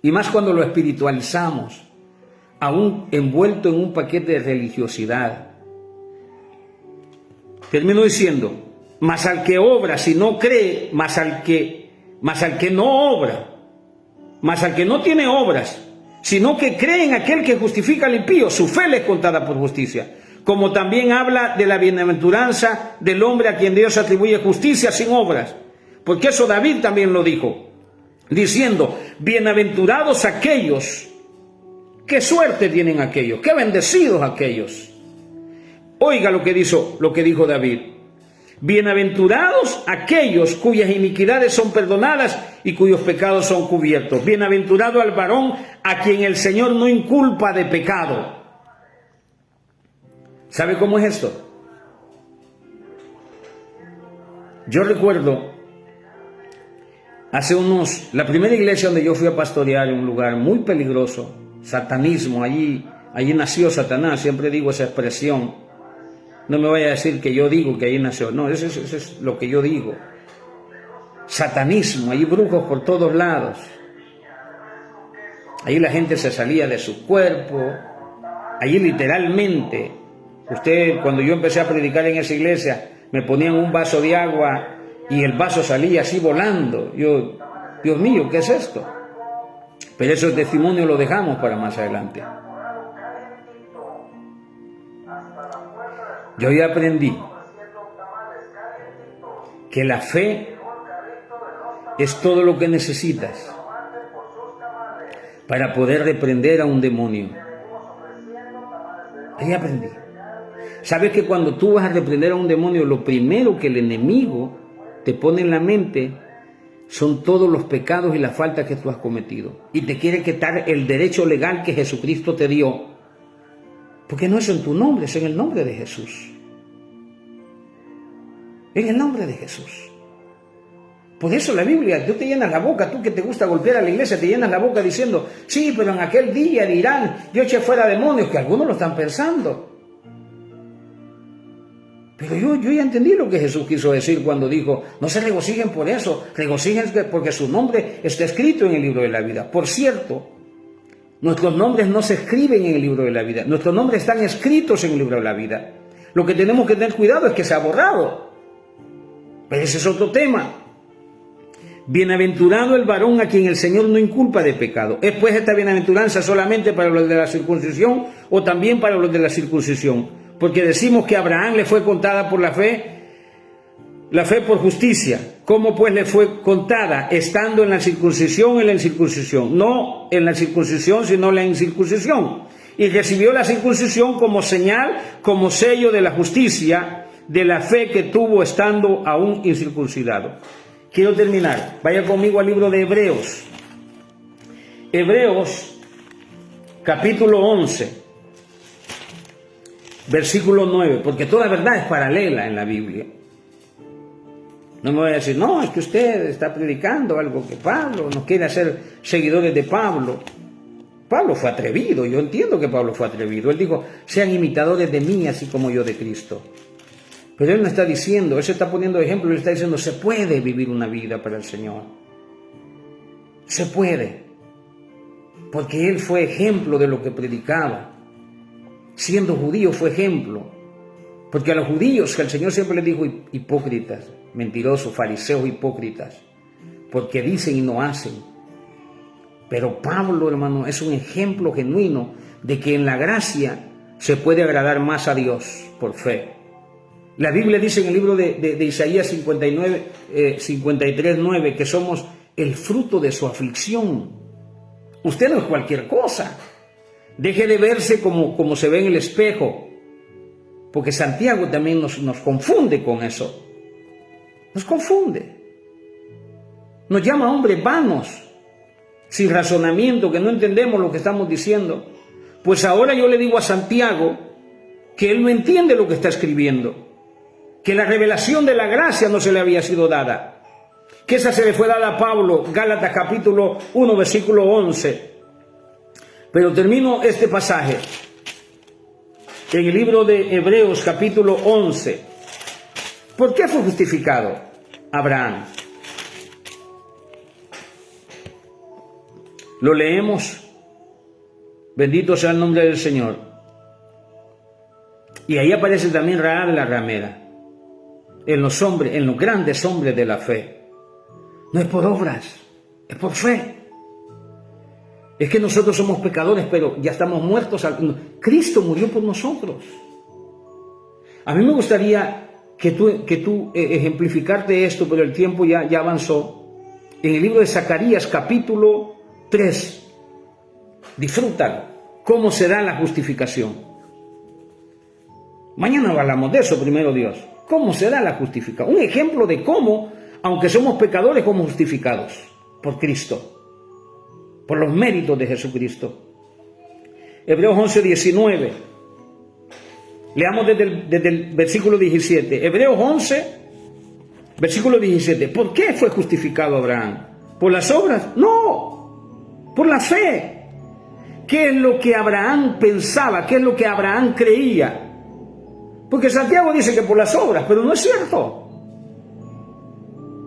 Y más cuando lo espiritualizamos, aún envuelto en un paquete de religiosidad. Termino diciendo, mas al que obra si no cree, mas al que no obra, mas al que no tiene obras, sino que cree en aquel que justifica al impío, su fe le es contada por justicia. Como también habla de la bienaventuranza del hombre a quien Dios atribuye justicia sin obras. Porque eso David también lo dijo, diciendo, bienaventurados aquellos Qué suerte tienen aquellos, qué bendecidos aquellos. Oiga lo que dijo David. Bienaventurados aquellos cuyas iniquidades son perdonadas y cuyos pecados son cubiertos. Bienaventurado al varón a quien el Señor no inculpa de pecado. ¿Sabe cómo es esto? Yo recuerdo la primera iglesia donde yo fui a pastorear en un lugar muy peligroso, satanismo, allí nació Satanás, siempre digo esa expresión. No me vaya a decir que yo digo que allí nació, no, eso es lo que yo digo. Satanismo, allí brujos por todos lados. Allí la gente se salía de su cuerpo, allí literalmente. Cuando yo empecé a predicar en esa iglesia, me ponían un vaso de agua y el vaso salía así volando. Yo, Dios mío, ¿qué es esto? Pero esos testimonios los dejamos para más adelante. Yo ya aprendí que la fe es todo lo que necesitas para poder reprender a un demonio. Ahí aprendí. ¿Sabes que cuando tú vas a reprender a un demonio, lo primero que el enemigo te pone en la mente son todos los pecados y las faltas que tú has cometido? Y te quiere quitar el derecho legal que Jesucristo te dio. Porque no es en tu nombre, es en el nombre de Jesús. En el nombre de Jesús. Por eso la Biblia, tú te llenas la boca, tú que te gusta golpear a la iglesia, te llenas la boca diciendo, sí, pero en aquel día dirán, yo eché fuera demonios, que algunos lo están pensando. Pero yo ya entendí lo que Jesús quiso decir cuando dijo, no se regocijen por eso, regocijen porque su nombre está escrito en el libro de la vida. Por cierto, nuestros nombres no se escriben en el libro de la vida, nuestros nombres están escritos en el libro de la vida. Lo que tenemos que tener cuidado es que se ha borrado. Pero ese es otro tema. Bienaventurado el varón a quien el Señor no inculpa de pecado. ¿Es pues esta bienaventuranza solamente para los de la circuncisión o también para los de la circuncisión? Porque decimos que a Abraham le fue contada por la fe por justicia. ¿Cómo pues le fue contada? Estando en la circuncisión o en la incircuncisión. No en la circuncisión, sino en la incircuncisión. Y recibió la circuncisión como señal, como sello de la justicia, de la fe que tuvo estando aún incircuncidado. Quiero terminar. Vaya conmigo al libro de Hebreos. Hebreos, capítulo 11. Versículo 9, porque toda verdad es paralela en la Biblia. No me voy a decir, no, es que usted está predicando algo que Pablo no quiere hacer seguidores de Pablo. Pablo fue atrevido, yo entiendo que Pablo fue atrevido. Él dijo, sean imitadores de mí, así como yo de Cristo. Pero él no está diciendo, él se está poniendo de ejemplo, él está diciendo, se puede vivir una vida para el Señor. Se puede. Porque él fue ejemplo de lo que predicaba. Siendo judío fue ejemplo, porque a los judíos que el Señor siempre les dijo hipócritas, mentirosos, fariseos hipócritas, porque dicen y no hacen. Pero Pablo, hermano, es un ejemplo genuino de que en la gracia se puede agradar más a Dios por fe. La Biblia dice en el libro de Isaías 53:9 que somos el fruto de su aflicción. Usted no es cualquier cosa. Deje de verse como se ve en el espejo, porque Santiago también nos confunde con eso. Nos confunde. Nos llama hombres vanos, sin razonamiento, que no entendemos lo que estamos diciendo. Pues ahora yo le digo a Santiago que él no entiende lo que está escribiendo, que la revelación de la gracia no se le había sido dada, que esa se le fue dada a Pablo, Gálatas capítulo 1, versículo 11. Pero termino este pasaje en el libro de Hebreos capítulo 11. ¿Por qué fue justificado Abraham? Lo leemos. Bendito sea el nombre del Señor. Y ahí aparece también Rahab la ramera. En los grandes hombres de la fe. No es por obras, es por fe. Es que nosotros somos pecadores, pero ya estamos muertos. Cristo murió por nosotros. A mí me gustaría que tú ejemplificarte esto, pero el tiempo ya avanzó. En el libro de Zacarías, capítulo 3. Disfrútalo. cómo se da la justificación. Mañana hablamos de eso, primero Dios. ¿Cómo se da la justificación? Un ejemplo de cómo, aunque somos pecadores, somos justificados por Cristo, por los méritos de Jesucristo. Hebreos 11:19. Leamos desde el versículo 17. Hebreos 11, versículo 17. ¿Por qué fue justificado Abraham? ¿Por las obras? No, por la fe. ¿Qué es lo que Abraham pensaba? ¿Qué es lo que Abraham creía? Porque Santiago dice que por las obras, pero no es cierto.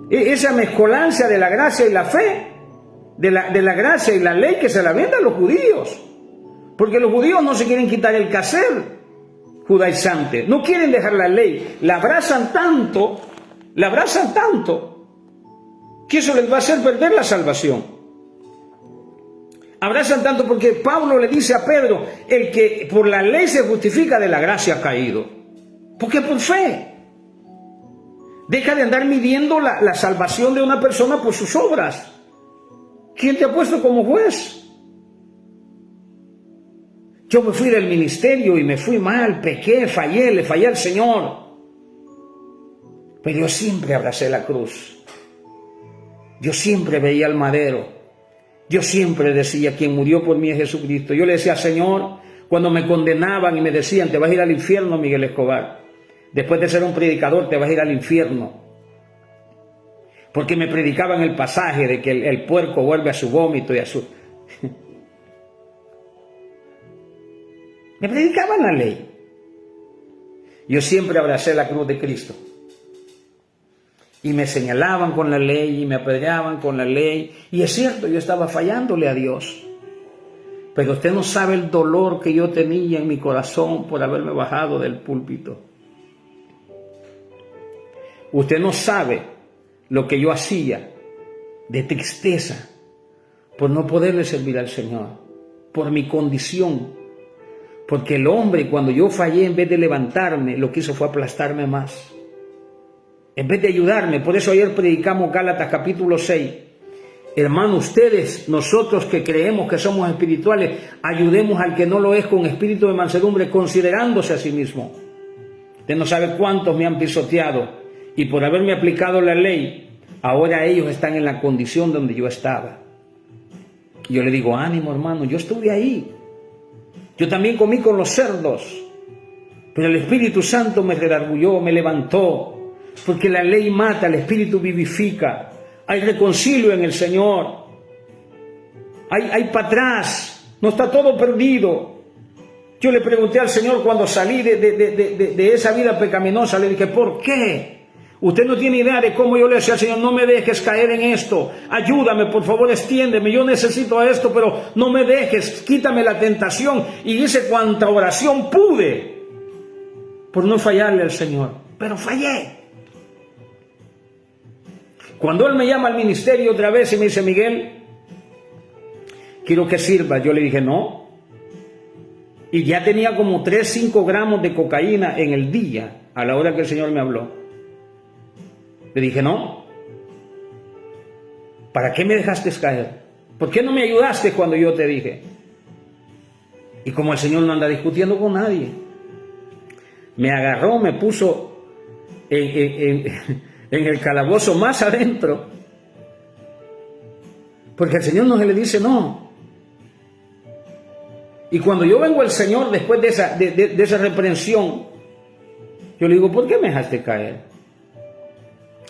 Esa mezcolancia de la gracia y la fe, de la gracia y la ley, que se la venden a los judíos. Porque los judíos no se quieren quitar el quehacer judaizante, no quieren dejar la ley, la abrazan tanto, que eso les va a hacer perder la salvación. Abrazan tanto porque Pablo le dice a Pedro, el que por la ley se justifica, de la gracia ha caído. Porque por fe. Deja de andar midiendo la salvación de una persona por sus obras. ¿Quién te ha puesto como juez? Yo me fui del ministerio y me fui mal, pequé, fallé, le fallé al Señor. Pero yo siempre abracé la cruz. Yo siempre veía el madero. Yo siempre decía, quien murió por mí es Jesucristo. Yo le decía, Señor, cuando me condenaban y me decían, te vas a ir al infierno, Miguel Escobar. Después de ser un predicador, te vas a ir al infierno. Porque me predicaban el pasaje de que el puerco vuelve a su vómito y a su... Me predicaban la ley. Yo siempre abracé la cruz de Cristo. Y me señalaban con la ley y me apedreaban con la ley. Y es cierto, yo estaba fallándole a Dios. Pero usted no sabe el dolor que yo tenía en mi corazón por haberme bajado del púlpito. Usted no sabe lo que yo hacía de tristeza por no poderle servir al Señor, por mi condición. Porque el hombre, cuando yo fallé, en vez de levantarme, lo que hizo fue aplastarme más. En vez de ayudarme. Por eso ayer predicamos Gálatas capítulo 6. Hermanos, ustedes, nosotros que creemos que somos espirituales, ayudemos al que no lo es con espíritu de mansedumbre, considerándose a sí mismo. Usted no sabe cuántos me han pisoteado. Y por haberme aplicado la ley, ahora ellos están en la condición donde yo estaba. Yo le digo, ánimo hermano, yo estuve ahí. Yo también comí con los cerdos. Pero el Espíritu Santo me redargulló, me levantó. Porque la ley mata, el Espíritu vivifica. Hay reconcilio en el Señor. Hay para atrás. No está todo perdido. Yo le pregunté al Señor cuando salí de esa vida pecaminosa, le dije, ¿por qué? Usted no tiene idea de cómo yo le decía al Señor, no me dejes caer en esto, ayúdame, por favor, extiéndeme, yo necesito esto, pero no me dejes, quítame la tentación. Y hice cuanta oración pude por no fallarle al Señor, pero fallé. Cuando Él me llama al ministerio otra vez y me dice, Miguel, quiero que sirvas, yo le dije, no. Y ya tenía como 3-5 gramos de cocaína en el día, a la hora que el Señor me habló. Le dije, no, ¿para qué me dejaste caer? ¿Por qué no me ayudaste cuando yo te dije? Y como el Señor no anda discutiendo con nadie, me agarró, me puso en el calabozo más adentro, porque al Señor no se le dice no. Y cuando yo vengo al Señor después de esa reprensión, yo le digo, ¿por qué me dejaste caer?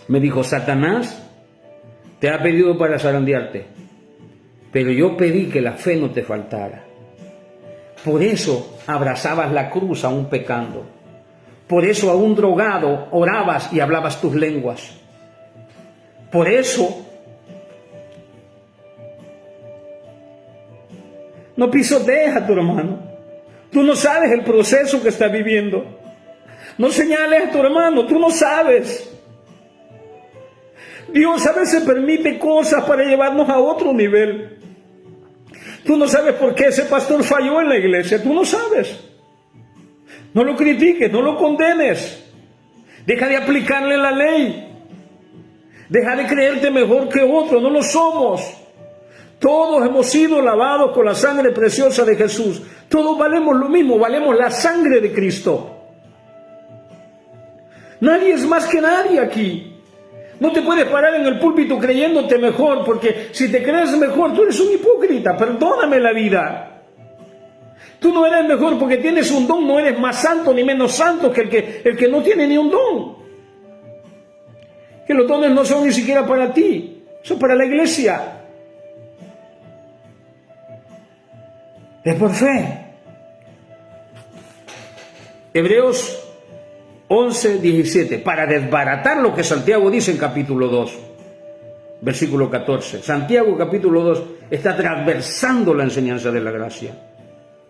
Me dijo, Satanás te ha pedido para zarandearte, pero yo pedí que la fe no te faltara. Por eso abrazabas la cruz aún pecando. Por eso aún drogado orabas y hablabas tus lenguas. Por eso no pisotees a tu hermano. Tú no sabes el proceso que está viviendo. No señales a tu hermano, tú no sabes. Dios a veces permite cosas para llevarnos a otro nivel. Tú no sabes por qué ese pastor falló en la iglesia, tú no sabes. No lo critiques, no lo condenes. Deja de aplicarle la ley. Deja de creerte mejor que otro, no lo somos. Todos hemos sido lavados con la sangre preciosa de Jesús. Todos valemos lo mismo, valemos la sangre de Cristo. Nadie es más que nadie aquí. No te puedes parar en el púlpito creyéndote mejor, porque si te crees mejor, tú eres un hipócrita. Perdóname la vida. Tú no eres mejor porque tienes un don, no eres más santo ni menos santo que el que no tiene ni un don. Que los dones no son ni siquiera para ti, son para la iglesia. Es por fe. Hebreos 11:17, para desbaratar lo que Santiago dice en capítulo 2, versículo 14. Santiago capítulo 2 está transversando la enseñanza de la gracia.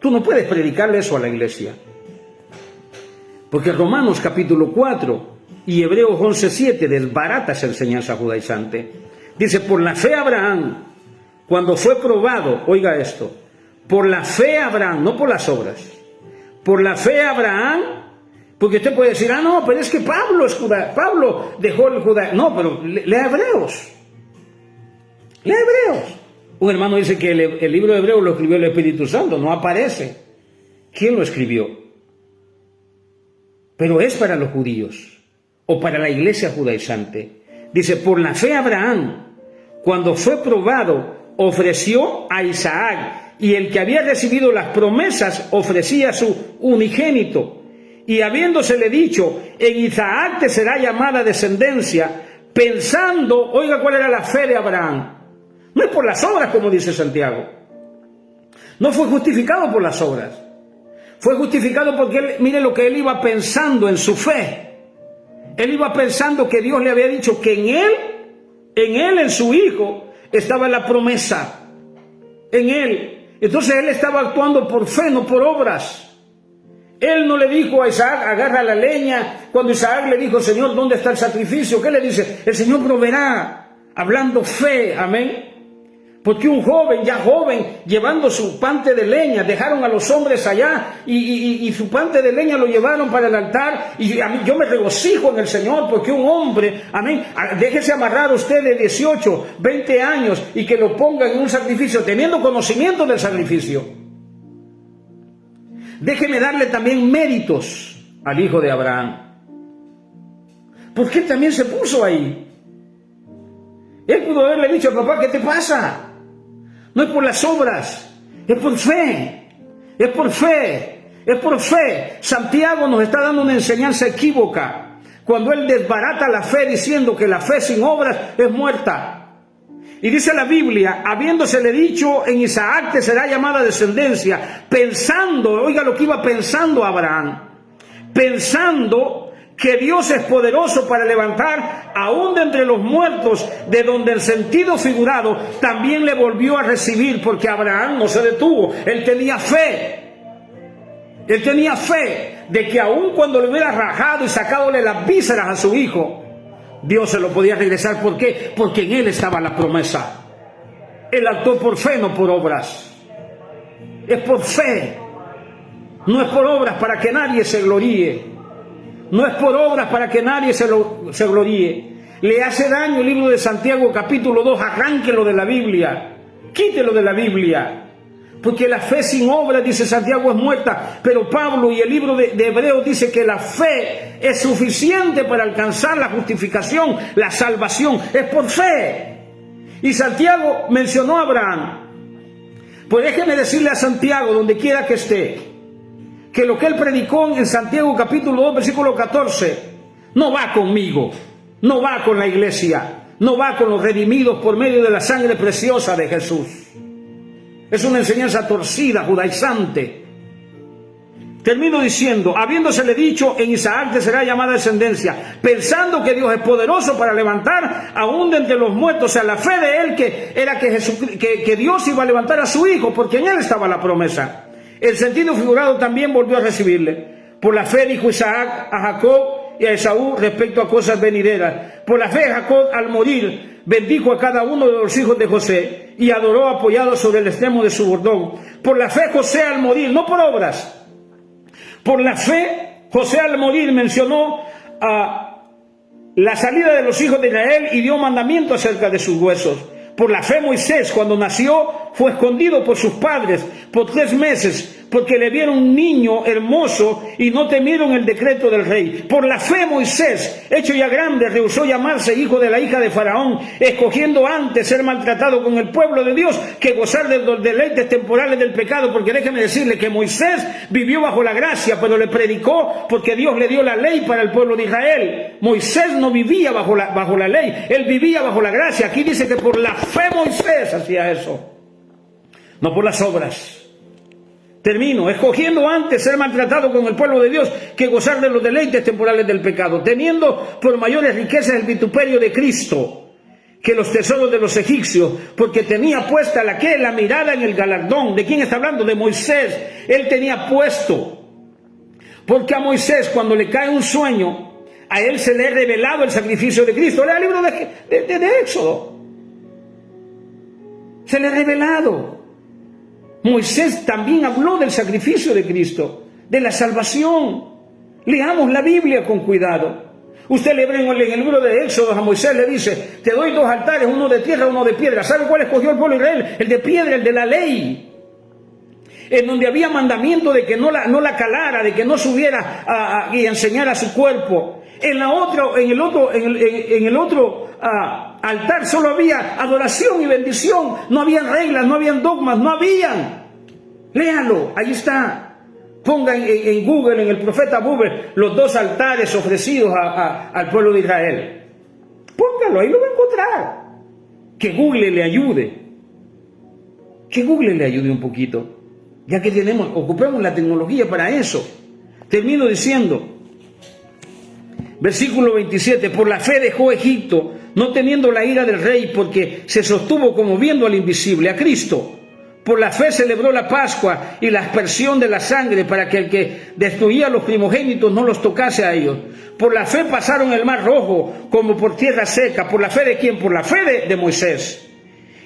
Tú no puedes predicarle eso a la iglesia. Porque Romanos capítulo 4 y Hebreos 11:7 desbarata esa enseñanza judaizante. Dice, por la fe Abraham, cuando fue probado, oiga esto, por la fe Abraham, no por las obras, por la fe Abraham. Porque usted puede decir, no, pero es que Pablo es judá, Pablo dejó el judá. No, pero lea Hebreos. Lea Hebreos. Un hermano dice que el libro de Hebreos lo escribió el Espíritu Santo, no aparece. ¿Quién lo escribió? Pero es para los judíos, o para la iglesia judaizante. Dice, por la fe Abraham, cuando fue probado, ofreció a Isaac, y el que había recibido las promesas ofrecía a su unigénito. Y habiéndosele dicho, en Isaac te será llamada descendencia, pensando, oiga cuál era la fe de Abraham. No es por las obras, como dice Santiago. No fue justificado por las obras. Fue justificado porque él, mire lo que él iba pensando en su fe. Él iba pensando que Dios le había dicho que en su Hijo, estaba la promesa. En él. Entonces él estaba actuando por fe, no por obras. Él no le dijo a Isaac, agarra la leña. Cuando Isaac le dijo, Señor, ¿dónde está el sacrificio? ¿Qué le dice? El Señor proveerá, hablando fe, amén. Porque un joven, ya joven, llevando su pante de leña, dejaron a los hombres allá y su pante de leña lo llevaron para el altar. Y a mí, yo me regocijo en el Señor porque un hombre, amén, déjese amarrar usted de 18, 20 años y que lo ponga en un sacrificio, teniendo conocimiento del sacrificio. Déjeme darle también méritos al hijo de Abraham. Porque él también se puso ahí. Él pudo haberle dicho al papá, ¿qué te pasa? No es por las obras, es por fe. Es por fe, es por fe. Santiago nos está dando una enseñanza equívoca cuando él desbarata la fe diciendo que la fe sin obras es muerta. Y dice la Biblia, habiéndosele dicho, en Isaac te será llamada descendencia, pensando, oiga lo que iba pensando Abraham, pensando que Dios es poderoso para levantar aún de entre los muertos, de donde el sentido figurado también le volvió a recibir, porque Abraham no se detuvo, él tenía fe. Él tenía fe de que aún cuando le hubiera rajado y sacadole las vísceras a su hijo, Dios se lo podía regresar. ¿Por qué? Porque en él estaba la promesa. Él actuó por fe, no por obras. Es por fe. No es por obras para que nadie se gloríe. No es por obras para que nadie se gloríe. Le hace daño el libro de Santiago capítulo 2. Arránquelo de la Biblia. Quítelo de la Biblia. Porque la fe sin obras, dice Santiago, es muerta. Pero Pablo y el libro de Hebreos dice que la fe es suficiente para alcanzar la justificación, la salvación. Es por fe. Y Santiago mencionó a Abraham. Pues déjeme decirle a Santiago, donde quiera que esté, que lo que él predicó en Santiago capítulo 2, versículo 14, no va conmigo, no va con la iglesia, no va con los redimidos por medio de la sangre preciosa de Jesús. Es una enseñanza torcida, judaizante. Termino diciendo, habiéndosele dicho, en Isaac te será llamada descendencia, pensando que Dios es poderoso para levantar aún de entre los muertos. O sea, la fe de él que era que Dios iba a levantar a su hijo, porque en él estaba la promesa. El sentido figurado también volvió a recibirle. Por la fe dijo Isaac a Jacob y a Esaú respecto a cosas venideras. Por la fe Jacob al morir bendijo a cada uno de los hijos de José y adoró apoyado sobre el extremo de su bordón. Por la fe José al morir, no por obras. Por la fe José al morir mencionó a la salida de los hijos de Israel y dio mandamiento acerca de sus huesos. Por la fe Moisés, cuando nació, fue escondido por sus padres por 3 meses, porque le vieron un niño hermoso y no temieron el decreto del rey. Por la fe Moisés, hecho ya grande, rehusó llamarse hijo de la hija de Faraón, escogiendo antes ser maltratado con el pueblo de Dios que gozar de los deleites temporales del pecado. Porque déjeme decirle que Moisés vivió bajo la gracia, pero le predicó porque Dios le dio la ley para el pueblo de Israel. Moisés no vivía bajo la ley, él vivía bajo la gracia. Aquí dice que por la fe Moisés hacía eso, no por las obras. Termino, escogiendo antes ser maltratado con el pueblo de Dios que gozar de los deleites temporales del pecado, teniendo por mayores riquezas el vituperio de Cristo que los tesoros de los egipcios, porque tenía puesta la mirada en el galardón. ¿De quién está hablando? De Moisés. Él tenía puesto, porque a Moisés, cuando le cae un sueño, a él se le ha revelado el sacrificio de Cristo. Lea el libro de Éxodo. Se le ha revelado. Moisés también habló del sacrificio de Cristo, de la salvación. Leamos la Biblia con cuidado. Usted lee en el libro de Éxodo, a Moisés le dice: te doy 2 altares, uno de tierra, uno de piedra. ¿Sabe cuál escogió el pueblo de Israel? El de piedra, el de la ley, en donde había mandamiento de que no la calara, de que no subiera y enseñara su cuerpo. En el otro altar solo había adoración y bendición. No habían reglas, no habían dogmas, no habían. Léalo, ahí está. Ponga en Google, en el profeta Google, los 2 altares ofrecidos al pueblo de Israel. Póngalo, ahí lo va a encontrar. Que Google le ayude. Que Google le ayude un poquito. Ya que ocupemos la tecnología para eso. Termino diciendo, versículo 27, por la fe dejó Egipto, no temiendo la ira del rey, porque se sostuvo como viendo al invisible, a Cristo. Por la fe celebró la Pascua y la aspersión de la sangre, para que el que destruía a los primogénitos no los tocase a ellos. Por la fe pasaron el mar rojo como por tierra seca. ¿Por la fe de quién? Por la fe de Moisés.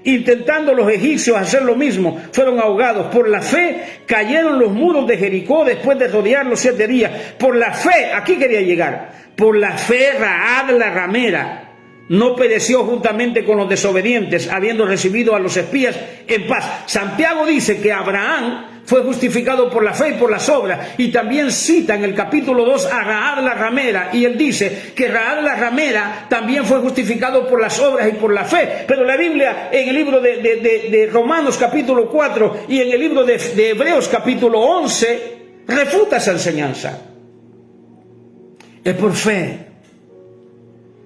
Intentando los egipcios hacer lo mismo, fueron ahogados. Por la fe cayeron los muros de Jericó después de rodearlos 7 días. Por la fe, aquí quería llegar, por la fe Rahab la ramera no pereció juntamente con los desobedientes, habiendo recibido a los espías en paz. Santiago dice que Abraham fue justificado por la fe y por las obras, y también cita en el capítulo 2 a Rahab la ramera, y él dice que Rahab la ramera también fue justificado por las obras y por la fe. Pero la Biblia, en el libro de Romanos capítulo 4 y en el libro de Hebreos capítulo 11, refuta esa enseñanza. Es por fe.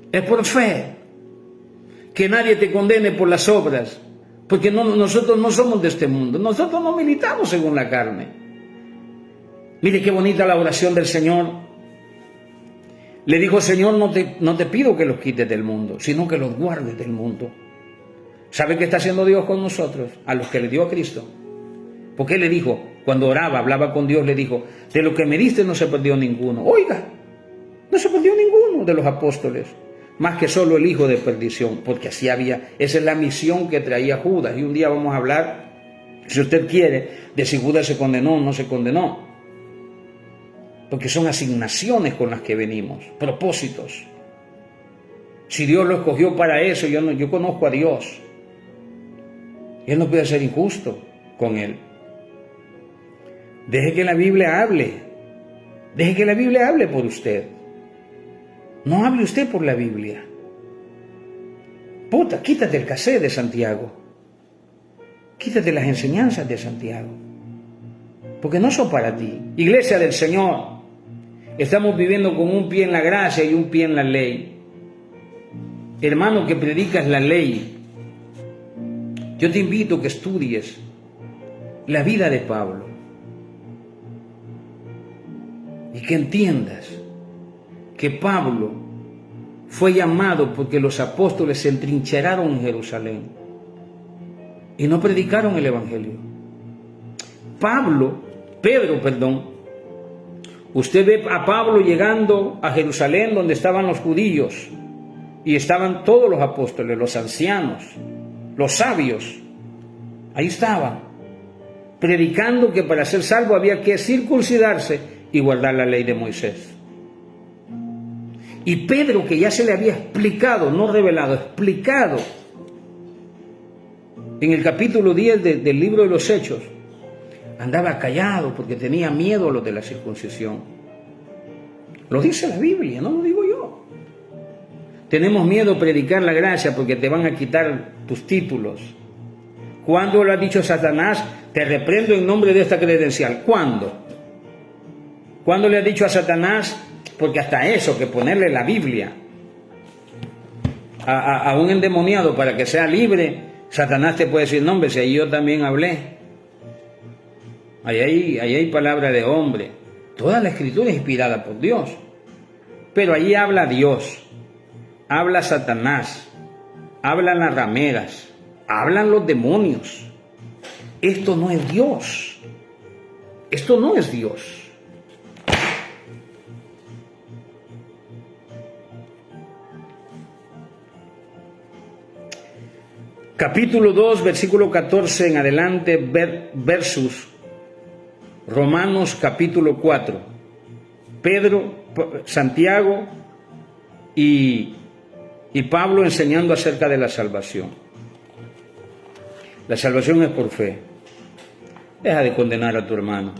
Es por fe. Que nadie te condene por las obras, porque nosotros no somos de este mundo. Nosotros no militamos según la carne. Mire qué bonita la oración del Señor. Le dijo: Señor, no te pido que los quites del mundo, sino que los guardes del mundo. ¿Sabe qué está haciendo Dios con nosotros? A los que le dio a Cristo. Porque Él le dijo, cuando oraba, hablaba con Dios, le dijo: de lo que me diste no se perdió ninguno. Oiga, no se perdió ninguno de los apóstoles, más que solo el hijo de perdición, porque así había. Esa es la misión que traía Judas. Y un día vamos a hablar, si usted quiere, de si Judas se condenó o no se condenó, porque son asignaciones con las que venimos, propósitos. Si Dios lo escogió para eso, yo conozco a Dios. Él no puede ser injusto con Él. Deje que la Biblia hable. Deje que la Biblia hable por usted. No hable usted por la Biblia. Quítate el cassette de Santiago. Quítate las enseñanzas de Santiago, porque no son para ti. Iglesia del Señor, estamos viviendo con un pie en la gracia y un pie en la ley. Hermano que predicas la ley, yo te invito a que estudies la vida de Pablo y que entiendas que Pablo fue llamado porque los apóstoles se entrincheraron en Jerusalén y no predicaron el evangelio. Pedro, usted ve a Pablo llegando a Jerusalén, donde estaban los judíos y estaban todos los apóstoles, los ancianos, los sabios. Ahí estaban predicando que para ser salvo había que circuncidarse y guardar la ley de Moisés. Y Pedro, que ya se le había explicado, no revelado, explicado en el capítulo 10 del libro de los Hechos, andaba callado porque tenía miedo a los de la circuncisión. Lo dice la Biblia, no lo digo yo. Tenemos miedo a predicar la gracia porque te van a quitar tus títulos. ¿Cuándo lo ha dicho Satanás? Te reprendo en nombre de esta credencial. ¿Cuándo? ¿Cuándo le ha dicho a Satanás? Porque hasta eso, que ponerle la Biblia a un endemoniado para que sea libre, Satanás te puede decir, no hombre, si ahí yo también hablé. Ahí hay palabra de hombre. Toda la escritura es inspirada por Dios. Pero allí habla Dios, habla Satanás, hablan las rameras, hablan los demonios. Esto no es Dios. Esto no es Dios. Capítulo 2, versículo 14 en adelante, versus Romanos capítulo 4. Pedro, Santiago y Pablo enseñando acerca de la salvación. La salvación es por fe. Deja de condenar a tu hermano.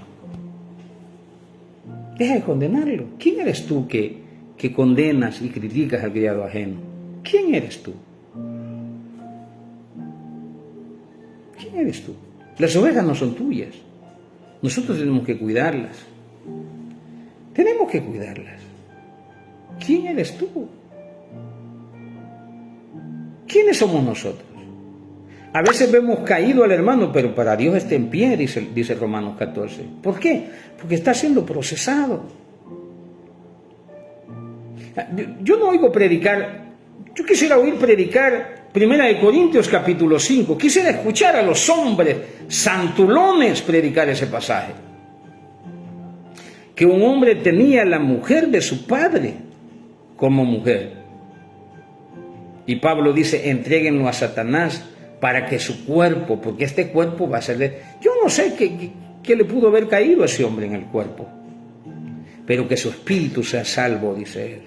Deja de condenarlo. ¿Quién eres tú que condenas y criticas al criado ajeno? ¿Quién eres tú? ¿Quién eres tú? Las ovejas no son tuyas. Nosotros tenemos que cuidarlas. Tenemos que cuidarlas. ¿Quién eres tú? ¿Quiénes somos nosotros? A veces vemos caído al hermano, pero para Dios está en pie, dice Romanos 14. ¿Por qué? Porque está siendo procesado. Yo no oigo predicar, yo quisiera oír predicar 1 Corintios capítulo 5. Quisiera escuchar a los hombres santulones predicar ese pasaje. Que un hombre tenía a la mujer de su padre como mujer. Y Pablo dice, entréguenlo a Satanás para que su cuerpo, porque este cuerpo va a ser de... Yo no sé qué le pudo haber caído a ese hombre en el cuerpo, pero que su espíritu sea salvo, dice él.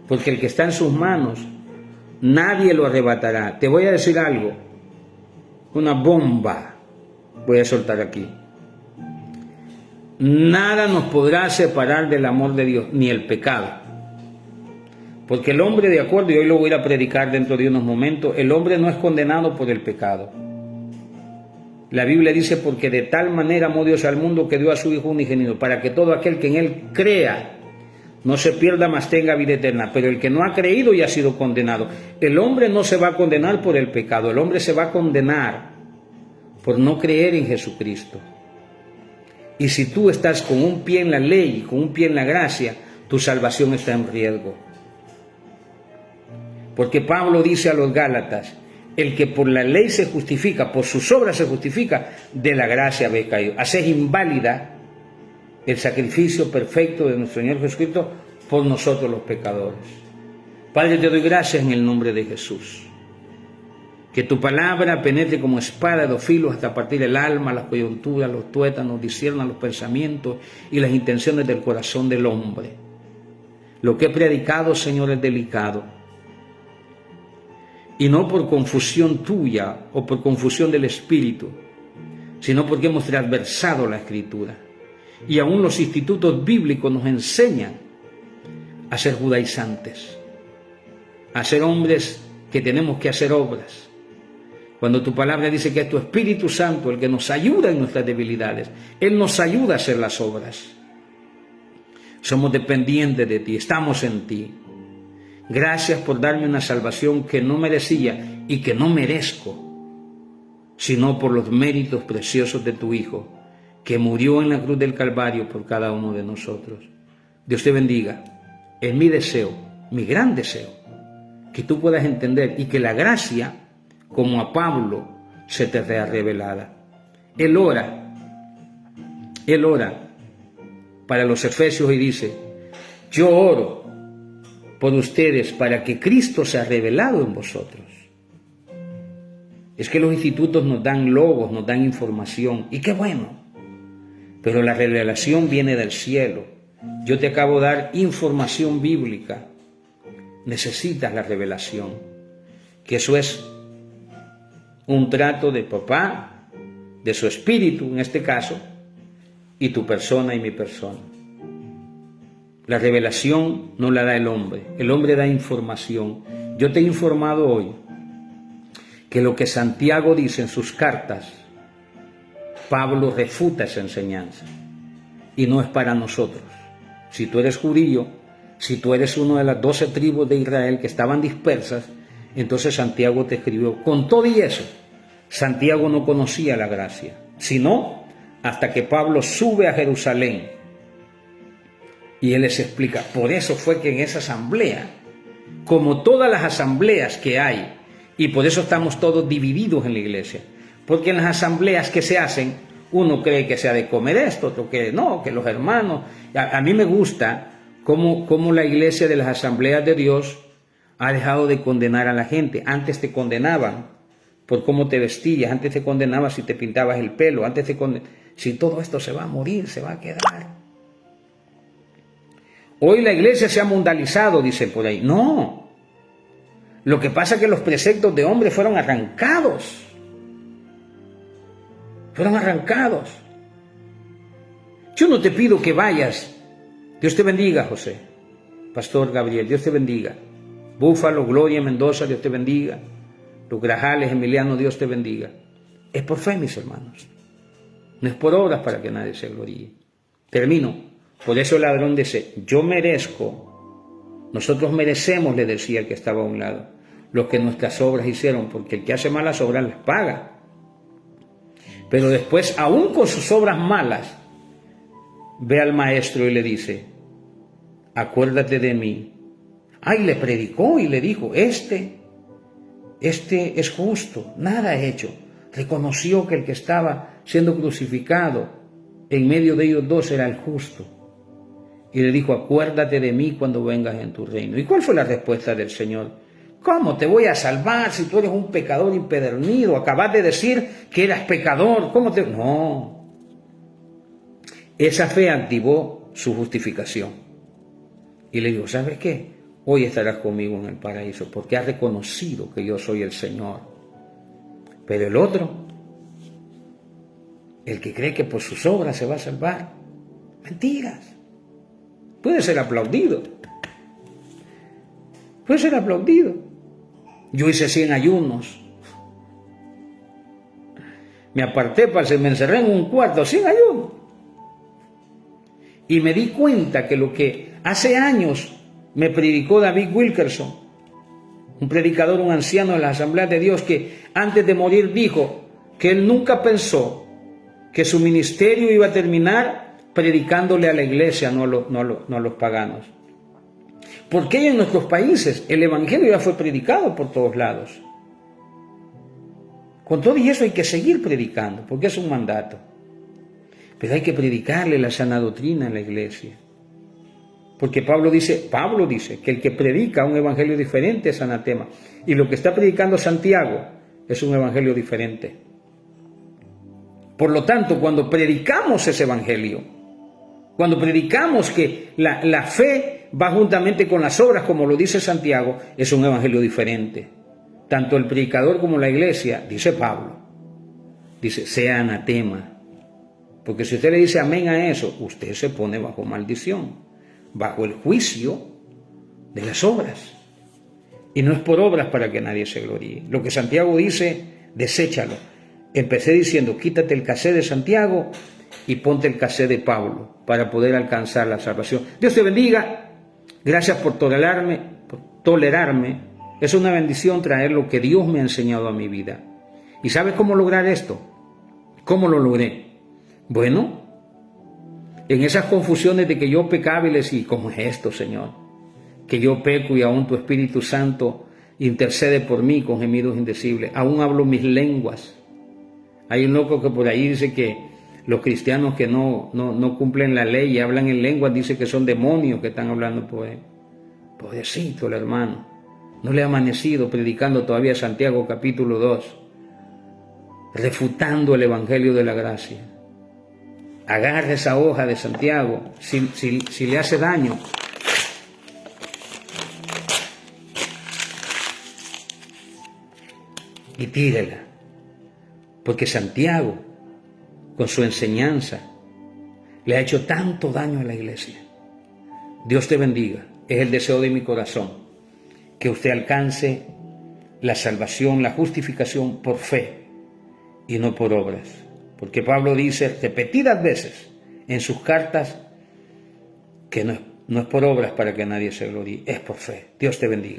Porque el que está en sus manos, nadie lo arrebatará. Te voy a decir algo, una bomba voy a soltar aquí. Nada nos podrá separar del amor de Dios, ni el pecado. Porque el hombre, de acuerdo, y hoy lo voy a ir a predicar dentro de unos momentos, el hombre no es condenado por el pecado. La Biblia dice, porque de tal manera amó Dios al mundo que dio a su Hijo unigénito, para que todo aquel que en él crea no se pierda, mas tenga vida eterna. Pero el que no ha creído ya ha sido condenado. El hombre no se va a condenar por el pecado, el hombre se va a condenar por no creer en Jesucristo. Y si tú estás con un pie en la ley y con un pie en la gracia, tu salvación está en riesgo. Porque Pablo dice a los Gálatas, el que por la ley se justifica, por sus obras se justifica, de la gracia habéis caído. Haces inválida el sacrificio perfecto de nuestro Señor Jesucristo por nosotros los pecadores. Padre, te doy gracias en el nombre de Jesús. Que tu palabra penetre como espada de dos filos hasta partir el alma, las coyunturas, los tuétanos, discierna los pensamientos y las intenciones del corazón del hombre. Lo que he predicado, Señor, es delicado. Y no por confusión tuya o por confusión del Espíritu, sino porque hemos transversado la Escritura. Y aún los institutos bíblicos nos enseñan a ser judaizantes, a ser hombres que tenemos que hacer obras. Cuando tu palabra dice que es tu Espíritu Santo el que nos ayuda en nuestras debilidades, Él nos ayuda a hacer las obras. Somos dependientes de ti, estamos en ti. Gracias por darme una salvación que no merecía y que no merezco, sino por los méritos preciosos de tu Hijo, que murió en la cruz del Calvario por cada uno de nosotros. Dios te bendiga. Es mi deseo, mi gran deseo, que tú puedas entender y que la gracia, como a Pablo, se te vea revelada. Él ora para los efesios y dice, yo oro por ustedes para que Cristo sea revelado en vosotros. Es que los institutos nos dan logos, nos dan información, y qué bueno, pero la revelación viene del cielo. Yo te acabo de dar información bíblica, necesitas la revelación, que eso es un trato de papá, de su espíritu en este caso, y tu persona y mi persona. La revelación no la da el hombre da información. Yo te he informado hoy que lo que Santiago dice en sus cartas, Pablo refuta esa enseñanza y no es para nosotros. Si tú eres judío, si tú eres uno de las 12 tribus de Israel que estaban dispersas, entonces Santiago te escribió. Con todo y eso, Santiago no conocía la gracia, sino hasta que Pablo sube a Jerusalén y él les explica. Por eso fue que en esa asamblea, como todas las asambleas que hay, y por eso estamos todos divididos en la iglesia, porque en las asambleas que se hacen, uno cree que se ha de comer esto, otro que no, que los hermanos. A mí me gusta cómo la iglesia de las asambleas de Dios ha dejado de condenar a la gente. Antes te condenaban por cómo te vestías, antes te condenaban si te pintabas el pelo, antes te condenaban. Si todo esto se va a morir, se va a quedar. Hoy la iglesia se ha mundializado, dicen por ahí. No. Lo que pasa es que los preceptos de hombre fueron arrancados. Fueron arrancados. Yo no te pido que vayas. Dios te bendiga, José. Pastor Gabriel, Dios te bendiga. Búfalo, Gloria, Mendoza, Dios te bendiga. Los Grajales, Emiliano, Dios te bendiga. Es por fe, mis hermanos. No es por obras para que nadie se gloríe. Termino. Por eso el ladrón dice, yo merezco, nosotros merecemos, le decía el que estaba a un lado, lo que nuestras obras hicieron, porque el que hace malas obras las paga. Pero después, aún con sus obras malas, ve al maestro y le dice, acuérdate de mí. Ay, le predicó y le dijo, este es justo, nada ha hecho. Reconoció que el que estaba siendo crucificado en medio de ellos dos era el justo. Y le dijo, acuérdate de mí cuando vengas en tu reino. ¿Y cuál fue la respuesta del Señor? ¿Cómo te voy a salvar si tú eres un pecador impedernido? Acabas de decir que eras pecador. ¿Cómo te...? No. Esa fe activó su justificación. Y le dijo, ¿sabes qué? Hoy estarás conmigo en el paraíso porque has reconocido que yo soy el Señor. Pero el otro, el que cree que por sus obras se va a salvar, mentiras. Puede ser aplaudido. Puede ser aplaudido. Yo hice 100 ayunos. Me aparté, me encerré en un cuarto, 100 ayunos. Y me di cuenta que lo que hace años me predicó David Wilkerson, un predicador, un anciano de la Asamblea de Dios, que antes de morir dijo que él nunca pensó que su ministerio iba a terminar predicándole a la iglesia, no a los paganos. Porque en nuestros países el evangelio ya fue predicado por todos lados. Con todo y eso hay que seguir predicando, porque es un mandato. Pero hay que predicarle la sana doctrina en la iglesia. Porque Pablo dice que el que predica un evangelio diferente es anatema. Y lo que está predicando Santiago es un evangelio diferente. Por lo tanto, cuando predicamos ese evangelio, cuando predicamos que la fe va juntamente con las obras, como lo dice Santiago, es un evangelio diferente. Tanto el predicador como la iglesia, dice Pablo, dice, sea anatema. Porque si usted le dice amén a eso, usted se pone bajo maldición, bajo el juicio de las obras. Y no es por obras para que nadie se gloríe. Lo que Santiago dice, deséchalo. Empecé diciendo, quítate el casé de Santiago y ponte el casé de Pablo para poder alcanzar la salvación. Dios te bendiga. Gracias por tolerarme. Es una bendición traer lo que Dios me ha enseñado a mi vida. ¿Y sabes cómo lograr esto? ¿Cómo lo logré? Bueno, en esas confusiones de que yo pecaba y le decía, ¿cómo es esto, Señor? Que yo peco y aún tu Espíritu Santo intercede por mí con gemidos indecibles. Aún hablo mis lenguas. Hay un loco que por ahí dice que los cristianos que no cumplen la ley y hablan en lenguas, dice que son demonios que están hablando por él. Pobrecito el hermano. No le ha amanecido predicando todavía Santiago capítulo 2, refutando el evangelio de la gracia. Agarre esa hoja de Santiago, si le hace daño, y tírela. porque Santiago, con su enseñanza, le ha hecho tanto daño a la iglesia. Dios te bendiga. Es el deseo de mi corazón que usted alcance la salvación, la justificación por fe y no por obras. Porque Pablo dice repetidas veces en sus cartas que no es por obras para que nadie se gloríe, es por fe. Dios te bendiga.